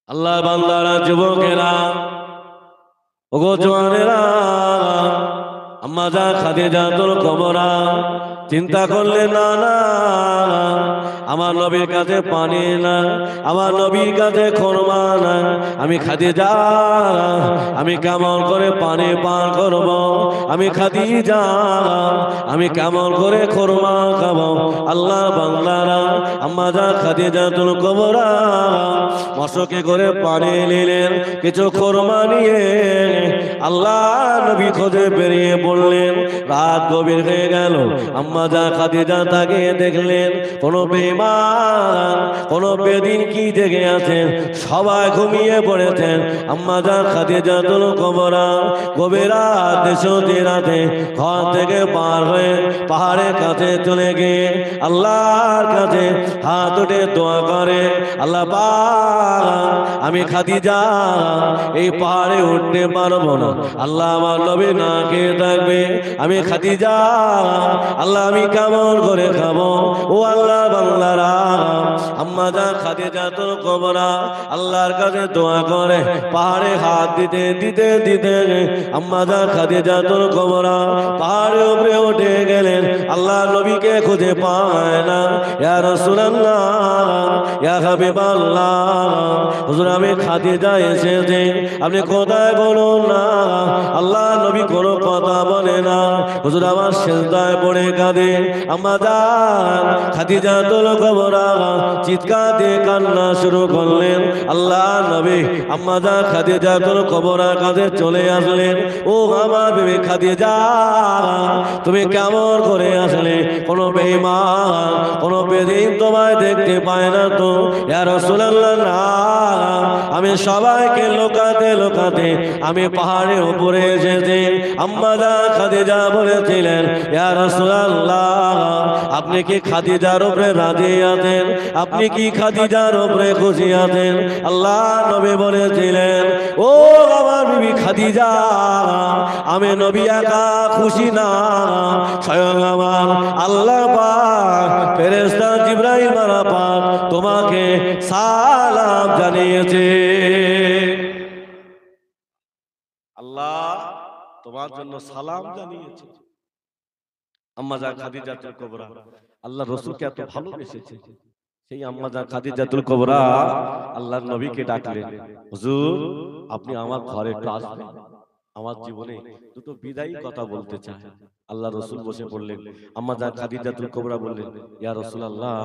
আল্লাহ বান্দারা যুবকেরা ওগো জওয়ানেরা আম্মা যা খাদিজাতুল কুবরা চিন্তা করলে না না আমার নবীর কাছে পানি না, আমার নবীর কাছে খরমা না, আমি খাদিজা আমি কেমন করে পানি পান করব, আমি খাদিজা আমি কেমন করে খরমা খাবো। আল্লাহ বান্দারা আম্মা যা খাদিজাতুল কুবরা মশকে করে পানি নিলেন, কিছু খরমা নিয়ে আল্লাহ নবী খোঁজে বেরিয়ে পড়লেন। রাত গভীর হয়ে গেল, আম্মা যা খাদিজা তাকে দেখলেন কোনো বেঈমান কোনো বেদিন কি জেগে আছেন, সবাই ঘুমিয়ে পড়েছেন। আম্মা যা খাদিজাতুল কুবরা গভীর রাতে ঘর থেকে পার হয়ে পাহাড়ের কাছে চলে গিয়ে আল্লাহর কাছে হাত উঠে দোয়া করে, আল্লাহ পাক আমি খাদিজা এই পাহাড়ে উঠতে পারবো না, আল্লাহ আমার নবী না খেয়ে থাকবে, আমি খাদিজা আল্লাহ আমি কেমন করে খাবো। ও আল্লাহ বাংলারা আম্মা যা খাদিজাতুল কুবরা আল্লাহর কাছে দোয়া করে পাহাড়ে হাত দিতে দিতে দিতে আম্মা যা খাদিজাতুল কুবরা পাহাড়ের উপরে উঠে গেলেন। আল্লাহ নবীকে খুঁজে পায় না। ইয়া রাসূলুল্লাহ ইয়া হাবিবাল্লাহ, হুজুর আমি খাদিজা এসেছি, আপনি কোথায় বলুন না। আল্লাহ নবী কোনো কথা বলে না। হুজুর আমার সিজদায় পড়ে কাঁদে। আম্মা জান খাদিজাতুল কুবরা চিৎকার দিয়ে কান্না শুরু করলেন। আল্লাহ নবী আম্মা জান খাদিজাতুল কুবরার কাছে চলে আসলেন। ও আমার বিবি খাদিজা, তুমি কেমন করে আসলে? কোনো বেঈমান কোনো বেদিন তোমায় দেখতে পায় না তো? ইয়া রাসূলুল্লাহ না, আমি সবাইকে লোকাতে লোকাতে আমি পাহাড়ের উপরে এসেছি। আম্মা জান খাদিজা বলেছিলেন, ইয়া রাসূলুল্লাহ আপনি কি খাদিজার উপরে রাজি আছেন? আপনি কি খাদিজার উপরে খুশি আছেন? আল্লাহ নবী বলেছিলেন, ও আমার বিবি খাদিজা, আমি নবী একা খুশি না, স্বয়ং আমার আল্লাহ পাক ফেরেশতা জিবরাইল মারফত তোমাকে সালাম জানিয়েছে। আল্লাহ তোমার জন্য সালাম জানিয়েছে। আম্মা জান খাদিজাতুল কুবরা আল্লাহ রাসূলকে এত ভালোবেসেছে, সেই আম্মা জান খাদিজাতুল কুবরা আল্লাহর নবীকে ডাকলেন, হুজুর আপনি আমার ঘরে একটু আসবেন, আমার জীবনে দুটো বিদায়ী কথা বলতে চাই। আল্লাহ রাসূল বসে পড়লেন। আম্মা জান খাদিজাতুল কুবরা বললেন, ইয়া রাসূলুল্লাহ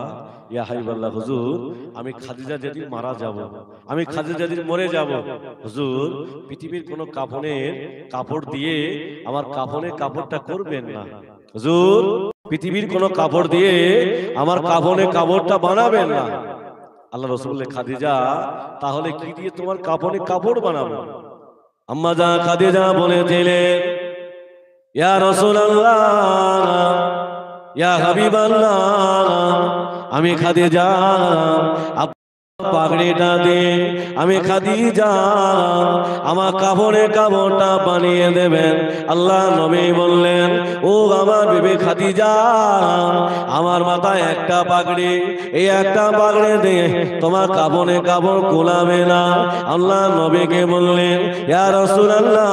ইয়া হাবিবাল্লাহ, হুজুর আমি খাদিজা যেদিন মারা যাব, আমি খাদিজা যেদিন মরে যাব, হুজুর পৃথিবীর কোনো কাফনের কাপড় দিয়ে আমার কাফনের কাপড়টা করবেন না। হুজুর পৃথিবীর কোনো কাপড় দিয়ে আমার কাফনের কাপড়টা বানাবেন না। আল্লাহ রাসূল বললেন, খাদিজা তাহলে কি দিয়ে তোমার কাফনের কাপড় বানাবো? আম্মা জান খাদিজা বলেছিলেন, ইয়া রাসূলুল্লাহ ইয়া হাবিবাল্লাহ, আমি খাদিজা পাগড়িটা দিয়ে আমি খাদিজা আমার কাপড়ের কাপড়টা বানিয়ে দেবেন। আল্লাহ নবী বললেন, ও আমার বিবি খাদিজা, আমার মাথায় একটা পাগড়ি, এই একটা পাগড়ি দিয়ে তোমার কাপড়ের কাপড় কোলাবে না। আল্লাহ নবীকে বললেন, ইয়া রাসূলুল্লাহ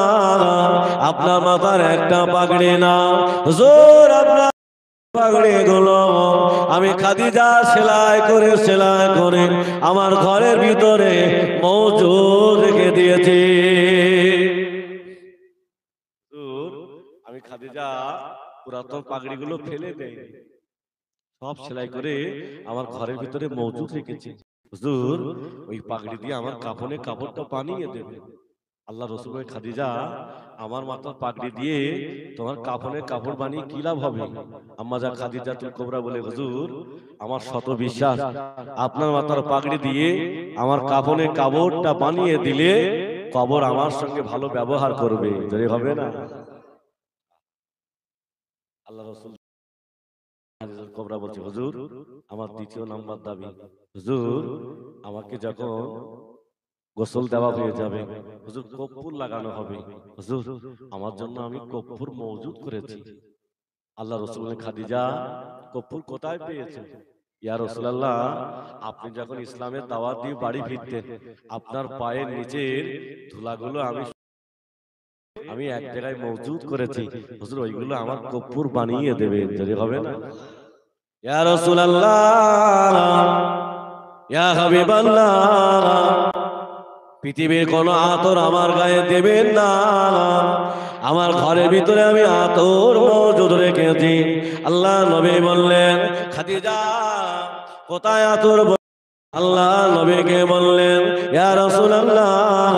আপনার মাথার একটা পাগড়ি না, হুজুর আপনার পাগড়িগুলো আমি খাদিজা সেলাই করে আমার ঘরের ভিতরে মজুদ রেখে দিয়েছি। আমি খাদিজা পুরাতন পাগড়িগুলো ফেলে দেই, সব সেলাই করে আমার ঘরের ভিতরে মজুদ রেখেছি। হুজুর ওই পাগড়ি দিয়ে আমার কাফনের কাপড়টা বানিয়ে দেবে। আল্লাহ রাসূল বলেন, খাদিজা আমার মাথার পাগড়ি দিয়ে তোমার কাফনের কাপড় বানিয়ে কি লাভ হবে? আম্মা জান খাদিজাতুল কুবরা বলে, হুজুর আমার শত বিশ্বাস আপনার মাথার পাগড়ি দিয়ে আমার কাফনের কাপড়টা বানিয়ে দিলে কবর আমার সঙ্গে ভালো ব্যবহার করবে, যদি হবে না। আল্লাহ রাসূল খাদিজাতুল কুবরা বলছে, হুজুর আমার দ্বিতীয় নাম্বার দাবি, হুজুর আমাকে যখন গোসল দেওয়া হয়ে যাবে, হুজুর কর্পূর লাগানো হবে, হুজুর আমার জন্য আমি কর্পূর মওজুদ করেছি। আল্লাহ রাসূল বলেন, খাদিজা কর্পূর কোথায় পেয়েছো? ইয়া রাসূলুল্লাহ, আপনি যখন ইসলামের দাওয়াত দিয়ে বাড়ি ফিরতেন, আপনার পায়ের নিচের ধুলাগুলো আমি আমি এক জায়গায় মজুদ করেছি, হুজুর ওইগুলো আমার কপ্পুর বানিয়ে দেবেন, যদি হবে না? ইয়া রাসূলুল্লাহ, ইয়া হাবিবাল্লাহ, পৃথিবীর কোন আতর আমার গায়ে দেবেন না, আমার ঘরের ভিতরে আমি আতর মজুদ রেখেছি। আল্লাহ নবী বললেন, খাদিজা কোথায় আতর? আল্লাহ নবীকে বললেন, ইয়া রাসূলুল্লাহ,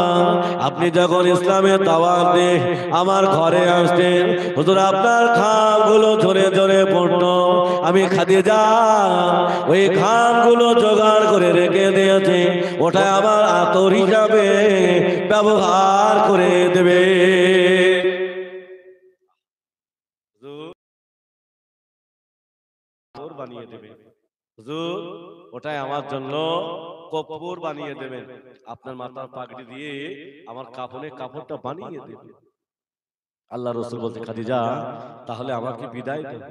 আপনি যখন ইসলামের দাওয়াত দিয়ে আমার ঘরে আসতেন, হুজুর আপনার খামগুলো ঝরে ঝরে পড়তো, আমি খাদিজা ওই খামগুলো জোগাড় করে রেখে দিয়েছি, ওটা আমার আতর হিসাবে ব্যবহার করে দেবে। হুজুর বানিয়ে দেবে, হুজুর ওটাই আমার জন্য কর্পূর বানিয়ে দেবেন, আপনার মাথার পাগড়ি দিয়ে আমার কাফনে কাপড়টা বানিয়ে দেবেন। আল্লাহ রাসূল বলতে, খাদিজা তাহলে আমাকে বিদায় দেন।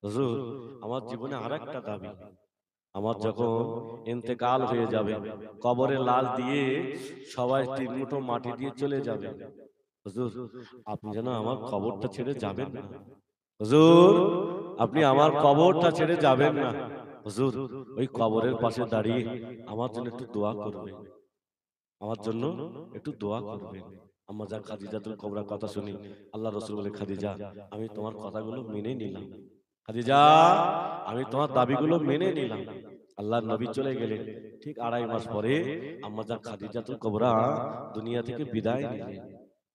হুজুর আমার জীবনে আরেকটা দাবি, আমার যখন ইন্তেকাল হয়ে যাবে, কবরে লাশ দিয়ে সবাই 3 মুঠো মাটি দিয়ে চলে যাবে, হুজুর আপনি যেন আমার কবরটা ছেড়ে যাবেন না। হুজুর আপনি আমার কবরটা ছেড়ে যাবেন না। হুজুর ওই কবরের পাশে দাঁড়িয়ে আমার জন্য একটু দোয়া করবেন, আমার জন্য একটু দোয়া করবেন। আম্মা জান খাদিজাতুল কুবরার কথা শুনি আল্লাহ রাসূল বলে, খাদিজা আমি তোমার কথাগুলো মেনে নিলাম, খাদিজা আমি তোমার দাবিগুলো মেনে নিলাম। আল্লাহর নবী চলে গেলেন, ঠিক 2.5 মাস পরে আম্মা জান খাদিজাতুল কুবরা দুনিয়া থেকে বিদায় নিলেন।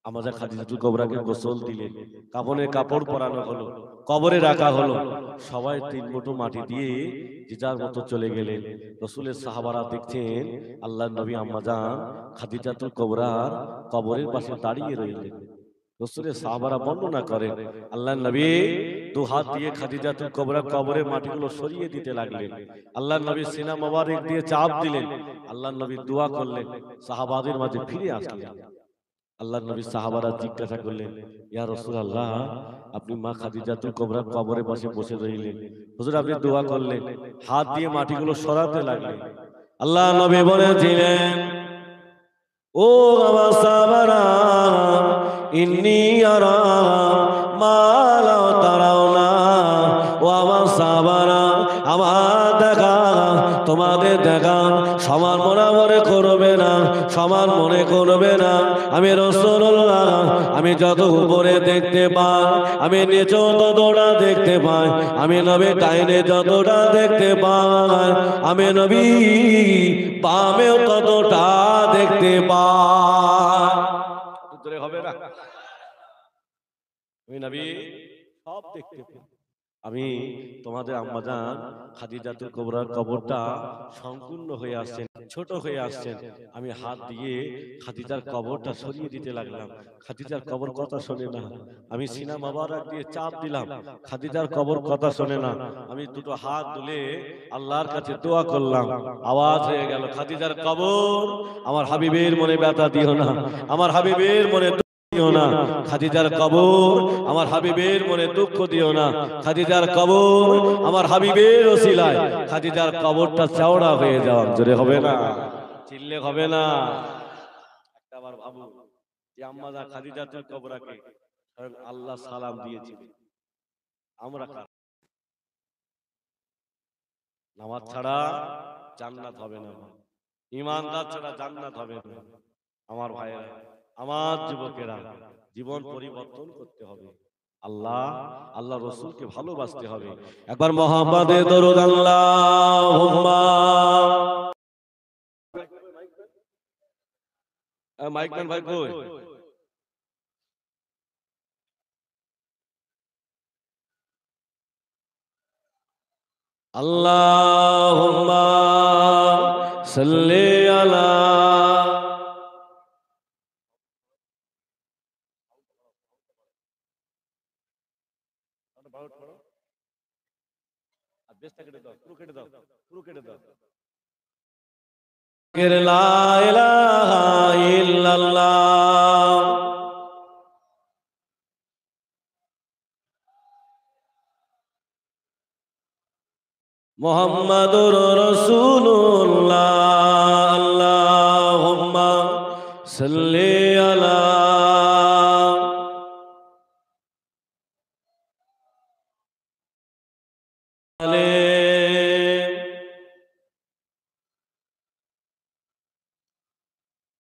আম্মা জান খাদিজাতুল কুবরাকে গোসল দিলেন, কাফনের কাপড় পরানো হলো, কবরে রাখা হলো, সবাই 3 মুঠো মাটি দিয়ে যে যার মতো চলে গেলেন। রাসূলের সাহাবারা দেখছেন আল্লাহর নবী আম্মা জান খাদিজাতুল কুবরার কবরের পাশে দাঁড়িয়ে রইলেন। রাসূলের সাহাবারা বর্ণনা করেন, আল্লাহর নবী 2 হাত দিয়ে খাদিজাতুল কুবরার কবরের মাটিগুলো সরিয়ে দিতে লাগলেন। আল্লাহর নবী সিনা মোবারক দিয়ে চাপ দিলেন, আল্লাহর নবী দোয়া করলেন, সাহাবাদের মাঝে ফিরে আসলেন। আল্লাহর নবী সাহাবারা জিজ্ঞাসা করলেন, ইয়া রাসূলুল্লাহ আপনি মা খাদিজাতুল কুবরার কবরের পাশে বসে রইলেন, হুজুর আপনি দোয়া করলেন, হাত দিয়ে মাটিগুলো সরাতে লাগলেন। আল্লাহর নবী বলেছিলেন, ও আমার সাহাবারা, ইন্নী আরা মা লা তারাউনা, ও আমার সাহাবারা আমার দেখা তোমাদের দেখা সমান মনে করবে না, সমান মনে করবে না। আমি রাসূলুল্লাহ, আমি যত উপরে দেখতে পাই, আমি নিচে ততটা দেখতে পাই, আমি নবী ডাইনে যতটা দেখতে পাই, আমি নবী বামেও ততটা দেখতে পাই। উত্তরে হবে না, আমি নবী সব দেখতে পাই। আমি তোমাদের আম্মাজান খাদিজাতুল কুবরার কবরটা সংকীর্ণ হয়ে আসছেন, ছোট হয়ে আসছেন, আমি হাত দিয়ে খাদিজার কবরটা সরিয়ে দিতে লাগলাম। খাদিজার কবর কথা শোনে না, আমি সিনা মোবারক দিয়ে চাপ দিলাম, খাদিজার কবর কথা শোনে না। আমি দুটো হাত তুলে আল্লাহর কাছে দোয়া করলাম, আওয়াজ হয়ে গেল, খাদিজার কবর আমার হাবিবের মনে ব্যথা দিও না, আমার হাবিবের মনে দিও না, খাদিজার কবর আমার হাবিবের মনে দুঃখ দিও না, খাদিজার কবর আমার হাবিবের ওসিলায় খাদিজার কবরটা চওড়া হয়ে যাওয়া। জোরে হবে না, চিল্লে হবে না। একবার ভাবু যে আম্মা জান খাদিজাতুল কুবরাকে স্বয়ং আল্লাহ সালাম দিয়েছিলেন, আমরা নামাজ ছাড়া জান্নাত হবে না, ঈমানদার ছাড়া জান্নাত হবে না। আমার ভাইয়েরা, আমার যুবকেরা, জীবন পরিবর্তন করতে হবে, আল্লাহ আল্লাহ রাসূলকে ভালোবাসতে হবে। একবার মুহাম্মাদে দরুদ আল্লাহুম্মা, মাইক ম্যান ভাই কই? আল্লাহুম্মা সাল্লি আলা, লা ইলাহা ইল্লাল্লাহ। মুহাম্মাদুর রাসূলুল্লাহ আল্লাহুম্মা সাল্লি আলা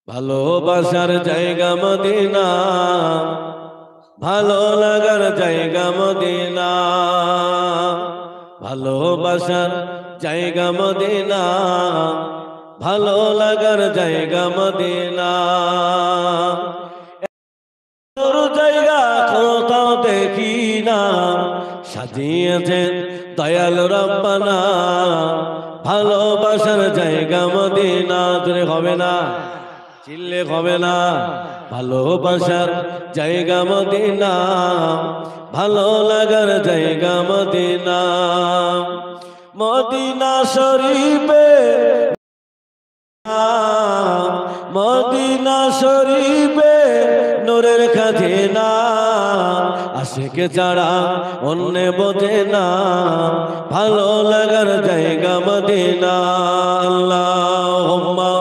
ভালোবাসার জায়গা মদিনা, ভালো লাগার জায়গা মদিনা, ভালোবাসার জায়গা মদিনা, ভালো লাগার জায়গা মদিনা। তোর জায়গা কোথাও দেখি না, সাজিয়েছেন দয়াল রব্বানা, ভালোবাসার জায়গা মদিনা। তোরে হবে না, চিল্লে হবে না, ভালোবাসার জায়গা মদিনা, ভালো লাগার জায়গা মদিনা। মদিনা শরীফে, মদিনা শরীফে নূরের খাজিনা, আশিকে ছাড়া অন্য বোঝে না, ভালো লাগার জায়গা মদিনা। আল্লাহুম্মা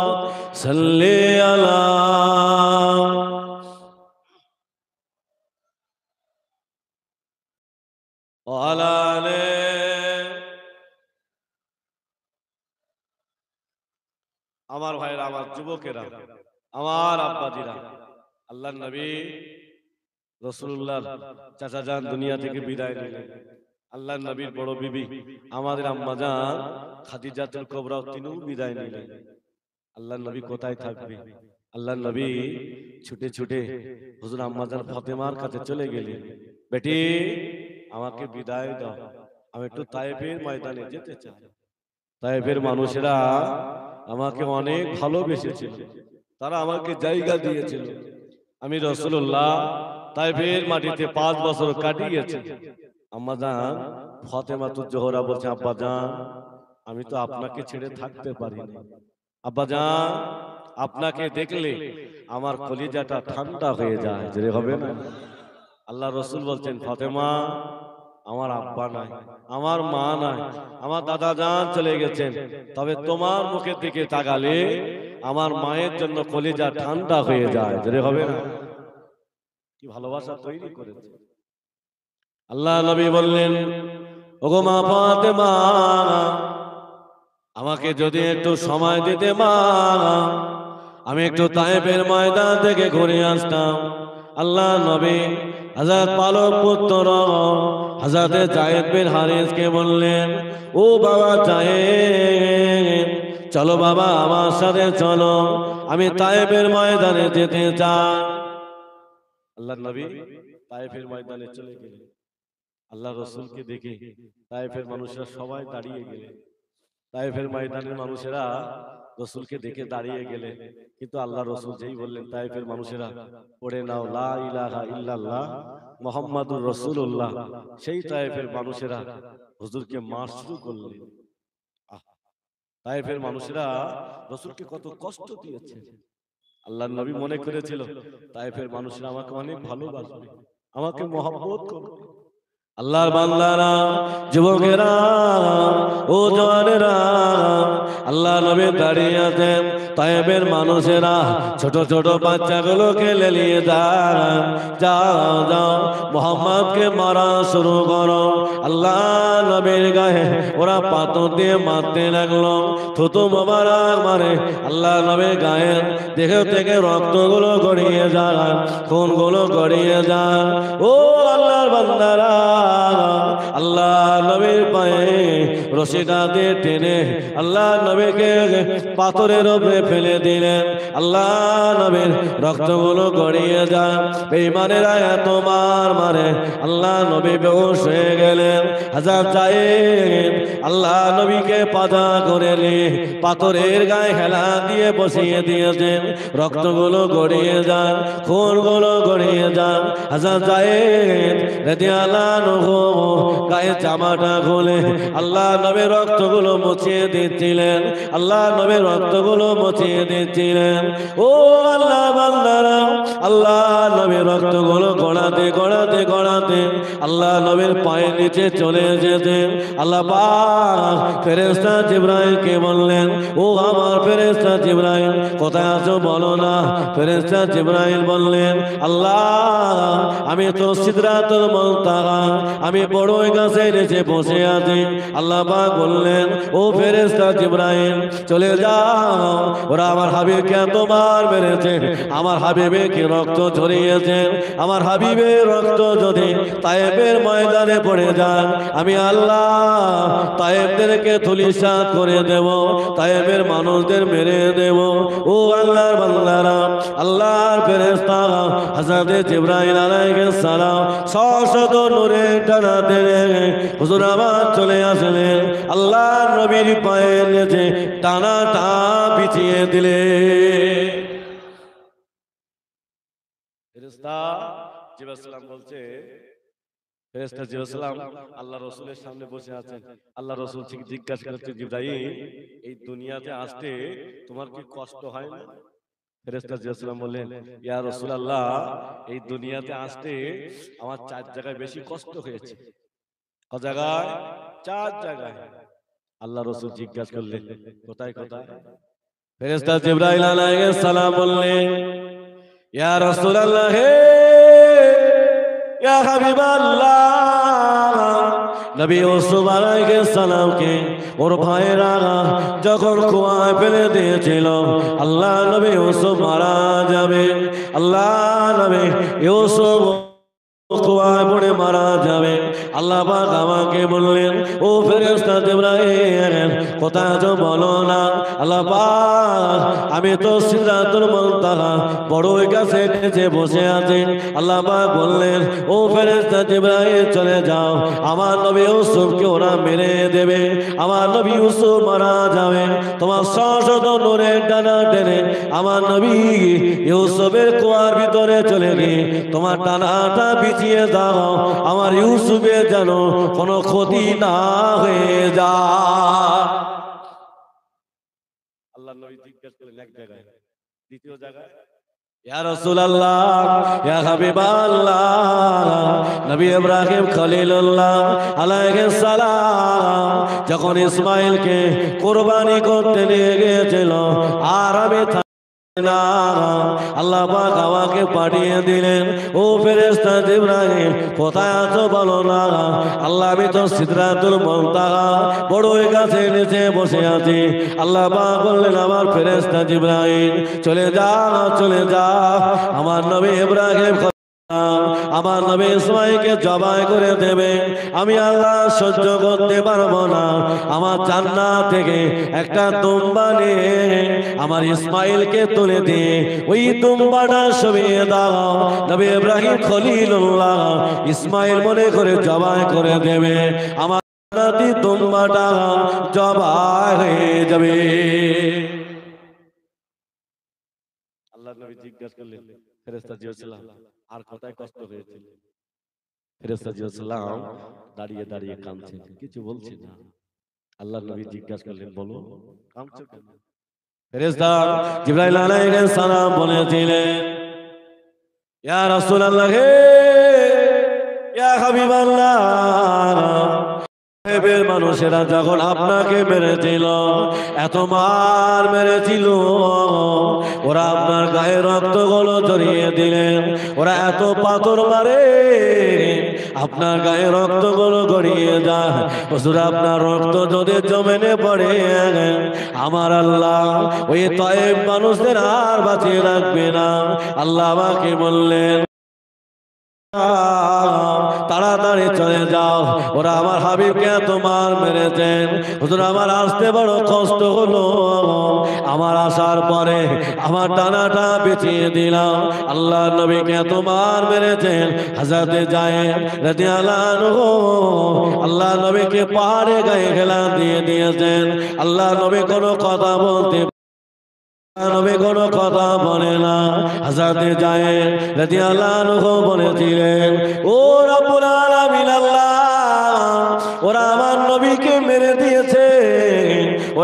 সাল্লি আলা ওয়ালা আলি। আমার ভাইরা, আমার যুবকেরা, আমার আব্বাজিরা, আল্লাহর নবী রাসূলুল্লাহ চাচা জান দুনিয়া থেকে বিদায় নিলেন। আল্লাহর নবীর বড় বিবি আমাদের আম্মা জান খাদিজাতুল কুবরা তিনিও বিদায় নিলেন। আল্লাহর নবী কোথায় থাকবে? আল্লাহর নবী ছুটে ছুটে হুজুর আম্মা জান ফাতেমার কাছে চলে গেলেন। বেটি, আমাকে বিদায় দাও, আমি একটু তায়েফের ময়দানে যেতে চাই। তায়েফের মানুষেরা আমাকে অনেক ভালোবেসেছিল, তারা আমাকে জায়গা দিয়েছিল। আমি রাসূলুল্লাহ তায়েফের মাটিতে 5 বছর কাটিয়েছি। আম্মা জান ফাতেমাতুজ জোহরা বলছে, আব্বা জান, আমি তো আপনাকে ছেড়ে থাকতে পারি না। আব্বা জান, আপনাকে দেখলে আমার কলিজাটা ঠান্ডা হয়ে যায়। যে হবে না, আল্লাহ রাসূল বলছেন, ফাতেমা, আমার আব্বা নাই, আমার মা নাই, আমার দাদা জান চলে গেছেন, তবে তোমার মুখের দিকে তাকালে আমার মায়ের জন্য কলিজা ঠান্ডা হয়ে যায়। যে হবে না, কি ভালোবাসা তৈরি করেছে। আল্লাহ নবী বললেন, ওগো মা ফাতেমা, আমাকে যদি একটু সময় দিতে মা, আমি একটু তায়েফের ময়দান থেকে ঘুরে আসতাম। আল্লাহ নবী হযরত পালক পুত্র হযরত যায়েদ বিন হারিসকে বললেন, ও বাবা যায়েদ, চলো বাবা আমার সাথে চলো, আমি তায়েফের ময়দানে যেতে চাই। আল্লাহ নবী তায়েফের ময়দানে চলে গেলেন। আল্লাহ রাসূলকে দেখে তায়েফের মানুষরা সবাই দাঁড়িয়ে গেলেন। তায়েফের ময়দানের মানুষেরা রাসূলকে দেখে দাঁড়িয়ে গেলেন, কিন্তু আল্লাহ রাসূল যেই বললেন, তায়েফের মানুষেরা পড়ে নাও লা ইলাহা ইল্লাল্লাহ মুহাম্মাদুর রাসূলুল্লাহ, সেই তায়েফের মানুষেরা হুজুরকে মার শুরু করলেন। তায়েফের মানুষেরা রাসূলকে কত কষ্ট দিয়েছে। আল্লাহর নবী মনে করেছিল তায়েফের মানুষরা আমাকে অনেক ভালোবাসবে, আমাকে মহব্বত করবে। আল্লাহর বান্দারা, যুবকেরা, ও জওয়ানেরা, আল্লাহ নবী দাঁড়িয়ে আছেন। তায়েফের মানুষেরা ছোট ছোট বাচ্চাগুলোকে লেলিয়ে দাঁড়ান, যাও যাও মুহাম্মদকে মারা শুরু করো। আল্লাহ নবীর গায়ে ওরা পাথর দিয়ে মারতে লাগলো, থুতু মোবারক মারে। আল্লাহ নবীর গায়ে দেহ থেকে রক্তগুলো গড়িয়ে যায়, খুনগুলো গড়িয়ে যায়। ও আল্লাহর বান্দারা, আল্লাহ নবীর পায়ে রশিটা দিয়ে টেনে আল্লাহ নবীকে পাথরের উপরে ফেলে দিলেন। আল্লাহ নবীর রক্তগুলো গড়িয়ে যায়। বেঈমানেরা এত মার মারে, আল্লাহ নবী বেহুশ হয়ে গেলেন। হযরত যায়েদ আল্লাহ নবীকে পাজা করে নিয়ে পাথরের গায়ে হেলা দিয়ে বসিয়ে দিয়েছেন। রক্তগুলো গড়িয়ে যায়, খুনগুলো গড়িয়ে যায়। হযরত যায়েদ রাদিয়াল্লাহু আনহু গায়ে জামাটা খুলে আল্লাহ নবীর রক্তগুলো মুছিয়ে দিচ্ছিলেন, আল্লাহ নবীর রক্তগুলো মুছিয়ে দিচ্ছিলেন। ও আল্লাহ বান্দারা, আল্লাহ নবীর রক্তগুলো গড়াতে গড়াতে গড়াতে আল্লাহ নবীর পায়ের নিচে চলে যেতেন। আল্লাহ পাক ফেরেশতা জিবরাইলকে বললেন, ও আমার ফেরেশতা জিবরাইল কোথায় আছো বলো না। ফেরেশতা জিবরাইল বললেন, আল্লাহ আমি তো সিদরাতুল মুনতাহা, আমি বড়ই গাছের নিচে বসে আছি। আল্লাহ পাক বললেন, ও ফেরেশতা জিবরাইল চলে যাও, ওরা আমার হাবিবকে এতবার মেরেছে, আমার হাবিবে কি রক্ত ঝরিয়েছে, আমার হাবিবের রক্ত যদি তায়েফের ময়দানে পড়ে যায়, আমি আল্লাহ তায়েফদেরকে ধূলিসাৎ করে দেব, তায়েফের মানুষদের মেরে দেব। ও আল্লাহর বান্দারা, আল্লাহর ফেরেশতা হযরত জিবরাইল আলাইহিস সালাম শত নূরে টানা টেনে হুজুর আবার চলে আসলেন, আল্লাহর নবীর পায়ের নিচে টানাটা বিছিয়ে দিলেন। ফেরেশতা জিবরাইল সালাম বলছে, ফেরেশতা জিবরাইল সালাম আল্লাহ রাসূলের সামনে বসে আছেন। আল্লাহ রাসূল ঠিক জিজ্ঞাসা করতে, জিবরাইল এই দুনিয়াতে আসতে তোমার কি কষ্ট হয় না? ফেরেশতা জিবরাইল সালাম বললেন, ইয়া রাসূলুল্লাহ এই দুনিয়াতে আসতে আমার 4 জায়গায় বেশি কষ্ট হয়েছে। ক জায়গায়? 4 জায়গায়। আল্লাহ রাসূল জিজ্ঞাসা করলেন, কোথায় কোথায়? ফেরেশতা জিবরাইল আলাইহিস সালাম বললেন, ইয়া রাসূলুল্লাহ হে ইয়া হাবিবাল্লাহ, নবী ইউসুফ আলাইহিস সালামকে ওর ভাইরা যখন কুয়ায় ফেলে দিয়েছিল, আল্লাহ নবী ইউসুফ মারা যাবে, আল্লাহ নবী ইউসুফ কুয়ায় পড়ে মারা যাবে। আল্লাহ পাক আমাকে বললেন, ও ফেরেশতা জিবরাইল কোথায় আছো বলো না। আল্লাহ পাক আমি তো সিদরাতুল মুনতাহা বড়ই গাছের নিচে বসে আছি। আল্লাহ পাক বললেন, ও ফেরেশতা জিবরাইল চলে যাও, আমার নবী ইউসুফকে ওরা মেরে দেবে, আমার নবী ইউসুফ মারা যাবে। তোমার শত নূরের ডানা টেনে আমার নবী ইউসুফের কুয়ার ভিতরে চলে গিয়ে তোমার ডানাটা বিছিয়ে দাও, আমার ইউসুফের যেন কোনো ক্ষতি না হয়ে যায়। আল্লাহ নবী জিজ্ঞেস করলেন এক জায়গায়, দ্বিতীয় জায়গায় ইয়া রাসূলুল্লাহ ইয়া হাবিবাল্লাহ, নবী ইব্রাহিম খলিলুল্লাহ আলাইহিস সালাম যখন ইসমাঈলকে কুরবানি করতে নিয়ে গিয়েছিল, আর আমি না, আল্লাহ পাক আমাকে পাঠিয়ে দিলেন, ও ফেরেশতা জিবরাইল কোথায় আছো বলো না। আল্লাহ আমি তো সিদরাতুল মুনতাহা বড়ই গাছের নিচে বসে আছি। আল্লাহ পাক বললেন, আমার ফেরেশতা জিবরাইল চলে যা চলে যা, আমার নবী ইব্রাহিম আমার নবী ইসমাঈলকে জবাই করে দেবে, আমি আল্লাহ সহ্য করতে পারবো না। আমার জান্নাত থেকে একটা দুম্বা নিয়ে আমার ইসমাঈলকে তুলে দিয়ে ওই দুম্বাটা সরিয়ে দাও, নবী ইব্রাহিম খলিলুল্লাহ ইসমাঈল মনে করে জবাই করে দেবে, আমার দুম্বাটা জবাই হয়ে যাবে। আল্লাহ নবী জিজ্ঞাসা করলেন, ফেরেশতা জিবরাইল আর কোথায় কষ্ট হয়েছিল? ফেরেশতা জিবরাইল দাঁড়িয়ে দাঁড়িয়ে কাঁদছেন, কিছু বলছে না। আল্লাহ নবী জিজ্ঞাসা করলেন, বলো কাঁদছো কেন? ফেরেশতা জিবরাইল আলাইহিস সালাম বলেছিলেন, ইয়া রাসূলুল্লাহ হে ইয়া হাবিবাল্লাহ, তায়েফের মানুষেরা যখন আপনাকে মেরেছিল, এত মার মেরেছিল, ওরা আপনার গায়ে রক্তগুলো জড়িয়ে দিলেন, ওরা এত পাথর মারে আপনার গায়ে রক্তগুলো গড়িয়ে যায়। হুজুর আপনার রক্ত যদি জমিনে পড়ে, আমার আল্লাহ ওই তায়েফ মানুষদের আর বাঁচিয়ে রাখবে না। আল্লাহ আমাকে বললেন, তাড়াতাড়ি চলে যাও, ওরা আমার হাবিবকে তোমার মেরেছেন। হুজুর আমার আসতে বড় কষ্ট হলো, আমার আসার পরে আমার ডানাটা বিছিয়ে দিলাম, আল্লাহ নবীকে তোমার মেরেছেন। হযরত যায়েদ রাদিয়াল্লাহু আনহু আল্লাহ নবীকে পাহাড়ে গায়ে ফেলা দিয়ে দিয়েছেন। আল্লাহ নবী কোনো কথা বলতে নবী কোনো কথা বলে না। হযরত যায়েদ রাদিয়াল্লাহু আনহু বলেছিলেন, ও রব্বুল আলামিন আল্লাহ, ওরা আমার নবীকে মেরে দিয়ে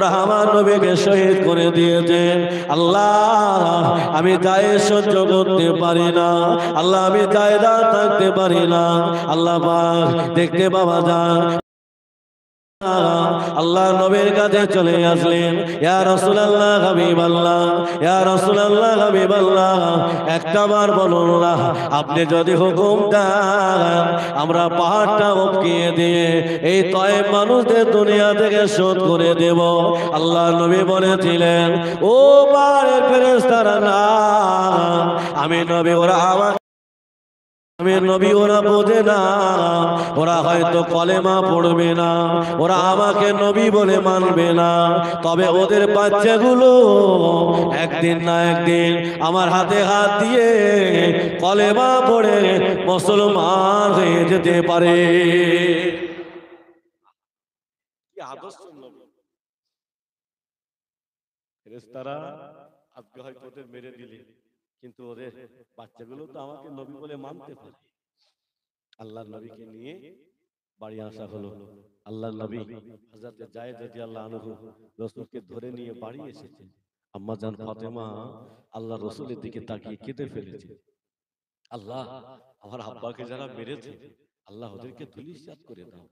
ওরা আমার নবীকে শহীদ করে দিয়েছেন। আল্লাহ আমি দায় সহ্য করতে পারি না, আল্লাহ আমি দায়রা থাকতে পারি না। আল্লাহ পাক দেখতে পাওয়া যায় আল্লাহ নবীর কাছে চলে আসলেন, ইয়া রাসূলুল্লাহ হাবিবাল্লাহ, ইয়া রাসূলুল্লাহ হাবিবাল্লাহ, একটাবার বলুন না, আপনি যদি হুকুম দেন আমরা পাহাড়টা উঠিয়ে দিয়ে এই তয়েব মানুষদের দুনিয়া থেকে শোধ করে দেব। আল্লাহ নবী বলেছিলেন, ও পাহাড়ের ফেরেশতারা না, আমি নবী, ওরা আমার আমি নবী, ওরা বোঝে না, ওরা হয়তো কলেমা পড়বে না, ওরা আমাকে নবী বলে মানবে না, তবে ওদের বাচ্চাগুলো একদিন না একদিন আমার হাতে হাত দিয়ে কলেমা পড়ে মুসলমান হয়ে যেতে পারে। কি আদর্শ নবী! ফেরেশতারা আজকে হয়তো ওদের মেরে দিলে, কিন্তু ওদের বাচ্চাগুলো তো আমাকে নবী বলে মানতে পারে। আল্লাহর নবীকে নিয়ে বাড়ি আসা হলো। আল্লাহর নবী হযরত যায়েদ রাদিয়াল্লাহু আনহু রাসূলকে ধরে নিয়ে বাড়ি এসেছেন। আম্মা জান ফাতেমা আল্লাহ রাসূলের দিকে তাকিয়ে কেঁদে ফেলেছে। আল্লাহ, আমার আব্বাকে যারা মেরেছে আল্লাহ ওদেরকে ধূলিসাৎ করে দাও।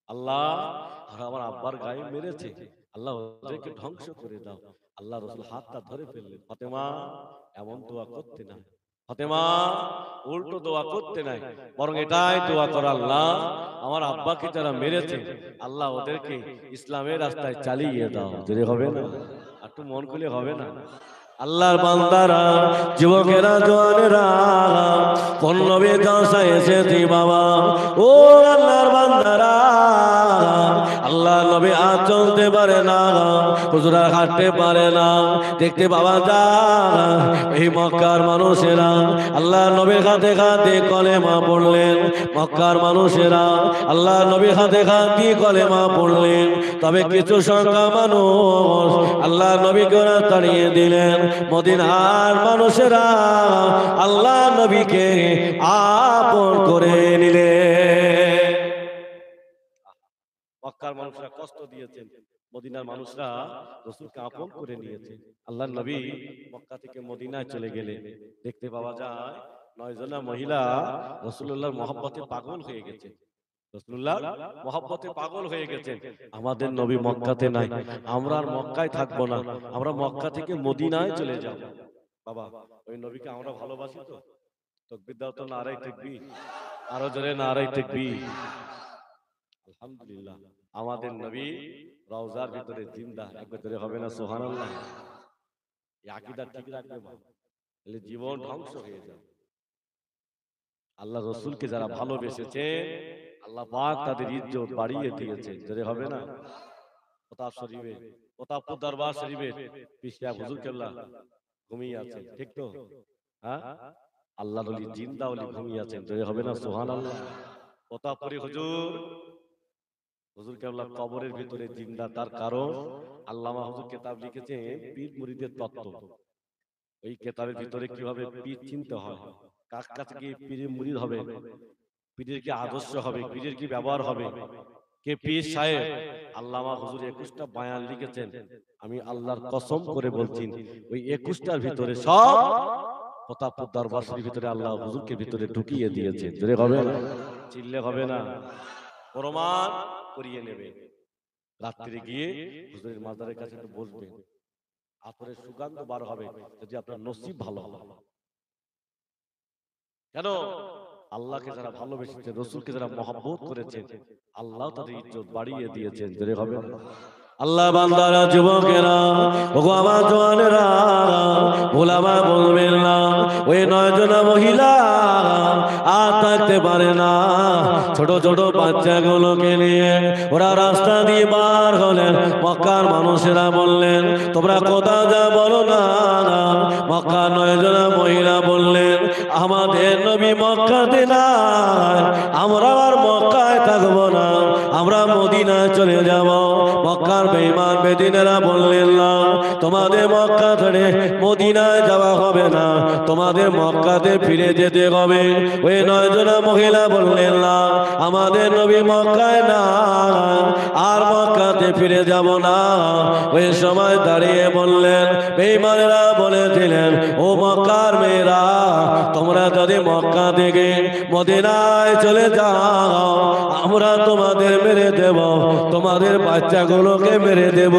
আল্লাহ, আর আমার আব্বার গায়ে মেরেছে আল্লাহ ওদেরকে ধ্বংস করে দাও। আল্লাহ রাসূল হাতটা ধরে ফেললেন। ফাতেমা এমন দোয়া করতে না, ফাতেমা উল্টো দোয়া করতে নাই, বরং এটাই দোয়া কর, আল্লাহ আমার আব্বাকে যারা মেরেছে আল্লাহ ওদেরকে ইসলামের রাস্তায় চালিয়ে দাও। যদি হবে না, একটু মন খুলে হবে না? আল্লাহর বান্দারা, যুবকেরা, জওয়ানেরা, কোন নবী কাছে এসেছি বাবা, ও আল্লাহর বান্দারা, আল্লাহ নবী আর চলতে পারে না, হুজুরা হাঁটতে পারে না, দেখতে পাওয়া যায় এই মক্কার মানুষেরা আল্লাহ নবীর হাতে হাতে কলেমা পড়লেন। মক্কার মানুষেরা আল্লাহ নবীর হাতে হাতে কলেমা পড়লেন, তবে কিছু সংখ্যা মানুষ আল্লাহ নবীকে তাড়িয়ে দিলেন। মদিনার মানুষেরা আল্লাহ নবীকে আপন করে নিলেন। মক্কার মানুষরা কষ্ট দিয়েছেন, মদিনার মানুষরা রাসূলকে আপন করে নিয়েছে। আল্লাহর নবী মক্কা থেকে মদিনায় চলে গেলেন। দেখতে পাওয়া যায় 9 জনা মহিলা রাসূলুল্লাহর মহব্বতে পাগল হয়ে গেছে। রাসূলুল্লাহর মহব্বতে পাগল হয়ে গেছে। আমাদের নবী মক্কাতে নাই, আমরা আর মক্কায় থাকবো না, আমরা মক্কা থেকে মদিনায় চলে যাব। বাবা, ওই নবীকে আমরা ভালোবাসি তো? তাকবীর দাও তো, নারায়ে তাকবীর, আরো জোরে নারায়ে তাকবীর। আলহামদুলিল্লাহ, আমাদের নবী রওজার ভিতরে জিন্দা। একবার ধরে হবে না সুবহানাল্লাহ? এই আকীদা ঠিক রাখবে বাবা, তাহলে জীবন ধ্বংস হয়ে যাবে। আল্লাহ রাসূলকে যারা ভালোবেসেছে আল্লাহ পাক তাদের ইজ্জত বাড়িয়ে দিয়েছে। ধরে হবে না? প্রতাপ শরীফে, প্রতাপপুর দরবার শরীফে পিসিয়া হুজুর কেবলা ঘুমিয়ে আছেন, ঠিক তো? হ্যাঁ, আল্লাহর ওলি জিন্দা ওলি ঘুমিয়ে আছেন। ধরে হবে না সুবহানাল্লাহ? প্রতাপপুরি হুজুর, হুজুর কেবলা কবরের ভিতরে জিন্দা। তার কারণ আল্লামা হুজুর কিতাব লিখেছেন পীর মুরিদের তত্ত্ব। ওই কিতাবের ভিতরে কিভাবে পীর চিনতে হয়, কার কাছে গিয়ে পীরের মুরিদ হবে, পীরের কি আদর্শ হবে, পীরের কি ব্যবহার হবে, কে পীর সাহেব। আল্লামা হুজুর 21টা বয়ান লিখেছেন। আমি আল্লাহর কসম করে বলছি, ওই 21টার ভিতরে সব প্রতাপপুর দরবার শরীফের ভিতরে আল্লাহ হুজুরকে ভিতরে ঢুকিয়ে দিয়েছে। জোরে হবে না? চিল্লে হবে না? প্রমাণ করিয়ে নেবে। রাত্রে গিয়ে হুজুরের মাজারের কাছে একটু বসবেন, আতরের সুগন্ধ বার হবে, যদি আপনার নসিব ভালো হয়। কেন? আল্লাহকে যারা ভালোবেসেছে, রাসূলকে যারা মহব্বত করেছে, আল্লাহ তাদের ইজ্জত বাড়িয়ে দিয়েছেন। জোরে হবে না? আল্লাহ বান্দারা, যুবকেরা, ওগো আমার জওয়ানেরা, ভোলামা বলবেন না, ওই 9 জনা মহিলা আর থাকতে পারে না। ছোট ছোট বাচ্চাগুলোকে নিয়ে ওরা রাস্তা দিয়ে বার হলেন। মক্কার মানুষেরা বললেন, তোমরা কোথাও যা বলো না। মক্কার 9 জনা মহিলা বললেন, আমাদের নবী মক্কাতে নাই, আমরা আর মক্কায় থাকবো না, আমরা মদিনায় চলে যাব। মক্কার বেঈমান বেদিনেরা বললেন, না, তোমাদের মক্কা ছেড়ে মদিনায় যাওয়া হবে না, তোমাদের মক্কাতে ফিরে যেতে হবে। ওই 9 জন মহিলা বললেন, না আমাদের নবী মক্কায় না, আর মক্কাতে ফিরে যাব না। ওই সময় দাঁড়িয়ে বললেন, বেঈমানেরা বলেছিলেন, ও মক্কার মেয়েরা, তোমরা যদি মক্কা থেকে মদিনায় চলে যাও, আমরা তোমাদের মেরে দেব, তোমাদের বাচ্চাগুলোকে মেরে দেব।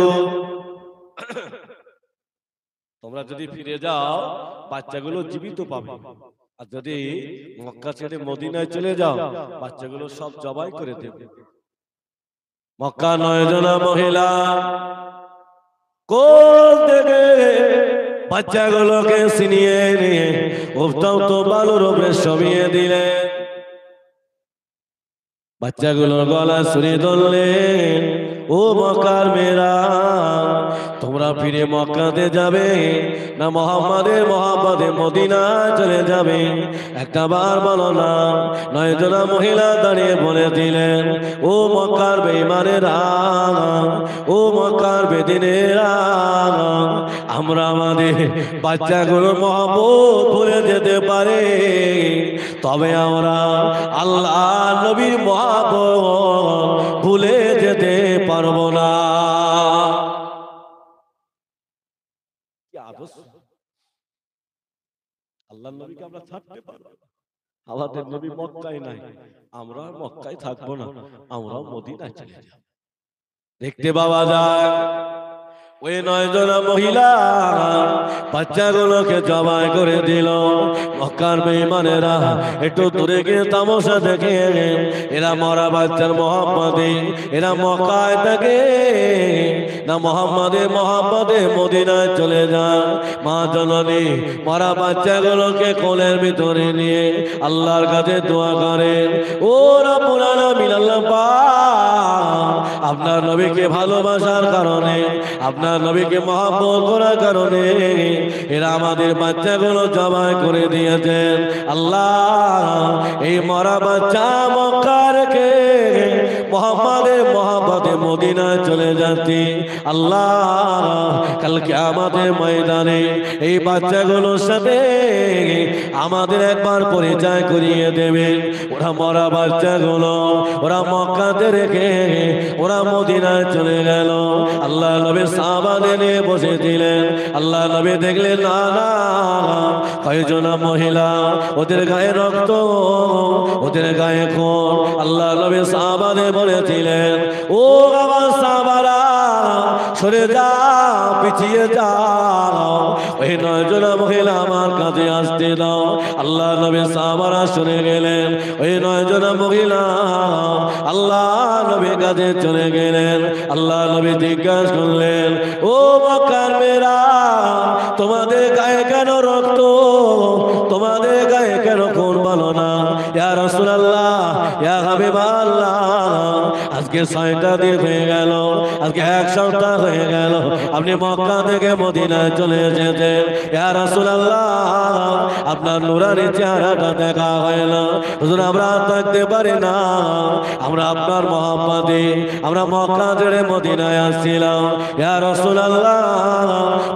তোমরা যদি ফিরে যাও, বাচ্চাগুলো জীবিত পাবে, আর যদি মক্কা ছেড়ে মদিনায় চলে যাও, বাচ্চাগুলো সব জবাই করে দেবে। মক্কা 9 জন মহিলা কোল থেকে বাচ্চাগুলোকে ছিনিয়ে নিয়ে উফতাও তো বালুর উপরে শোভিয়ে দিলেন। বাচ্চাগুলোর গলা ছুরি ধরলেন, ও মক্কার মেয়েরা, তোমরা ফিরে মক্কাতে যাবে না মুহাম্মাদের মহব্বতে মদিনা চলে যাবে? একটা বার বলো না। 9 জন মহিলা দাঁড়িয়ে বলে দিলেন, ও মক্কার বেঈমানেরা, ও মক্কার বেদিনেরা, আমরা আমাদের বাচ্চাগুলোর মহব্বত ভুলে যেতে পারে, তবে আমরা আল্লাহ নবীর মহব্বত ভুলে যেতে পারবো না। কি আদর্শ! আল্লাহর নবীকে আমরা ছাড়তে পারবো না। আমাদের নবী মক্কায় নাই, আমরা মক্কায় থাকবো না, আমরাও মদিনায় চলে যাব। দেখতে পাওয়া যায় ওই 9 জন মহিলা বাচ্চাগুলোকে জবাই করে দিল। মক্কার বেঈমানেরা একটু দূরে গিয়ে তামাশা দেখে, এরা মরা বাচ্চার মহব্বতে, এরা মক্কায় থাকে না মুহাম্মাদের মহব্বতে মদিনায় চলে যায়। মা জননী মরা বাচ্চাগুলোকে কোলের ভিতরে নিয়ে আল্লাহর কাছে দোয়া করেন, ও রব্বুল আলামিন, আল্লাহ পাক, আপনার নবীকে ভালোবাসার কারণে, আপনার নবীকে মহব্বত করার কারণে এরা আমাদের বাচ্চাগুলো জবাই করে দিয়েছেন। আল্লাহ, এই মরা বাচ্চা মক্কা রেখে মুহাম্মাদের মহব্বতে মদিনায় চলে যাচ্ছি। আল্লাহ, কাল কিয়ামতের ময়দানে এই বাচ্চাগুলোর সাথে আমাদের একবার পরিচয় করিয়ে দেবেন। ওরা মরা বাচ্চাগুলো ওরা মক্কাতে রেখে ওরা মদিনায় চলে গেল। আল্লাহ নবী সাহাবাদের নিয়ে বসেছিলেন। আল্লাহ নবী দেখলেন, না না, কয়েকজন মহিলা, ওদের গায়ে রক্ত, ওদের গায়ে খুন। আল্লাহ নবী সাহাবাদের বলেছিলেন, ও আমার সাহাবারা, সরে যা, পিছিয়ে যাও, ওই 9 জন মহিলা আমার কাছে আসতে দাও। আল্লাহ নবী সাহাবারা শুনে গেলেন। ওই 9 জন মহিলা আল্লাহ নবীর কাছে চলে গেলেন। আল্লাহ নবী জিজ্ঞাসা করলেন, ও মক্কার মেয়েরা, তোমাদের গায়ে কেন রক্ত, তোমাদের গায়ে কেন খুন বলো না? ইয়া রাসূলুল্লাহ, ইয়া হাবিবাল্লাহ, আজকে 6টা দিন হয়ে গেল, আজকে 1 সপ্তাহ হয়ে গেল আপনি মক্কা থেকে মদিনায় চলে এসেছেন। ইয়া রাসূলুল্লাহ, আপনার নূরানি চেহারাটা দেখা হয় না, হুজুর আমরা থাকতে পারি না, আমরা আপনার মহব্বতে আমরা মক্কা ছেড়ে মদিনায় আসছিলাম। ইয়া রাসূলুল্লাহ,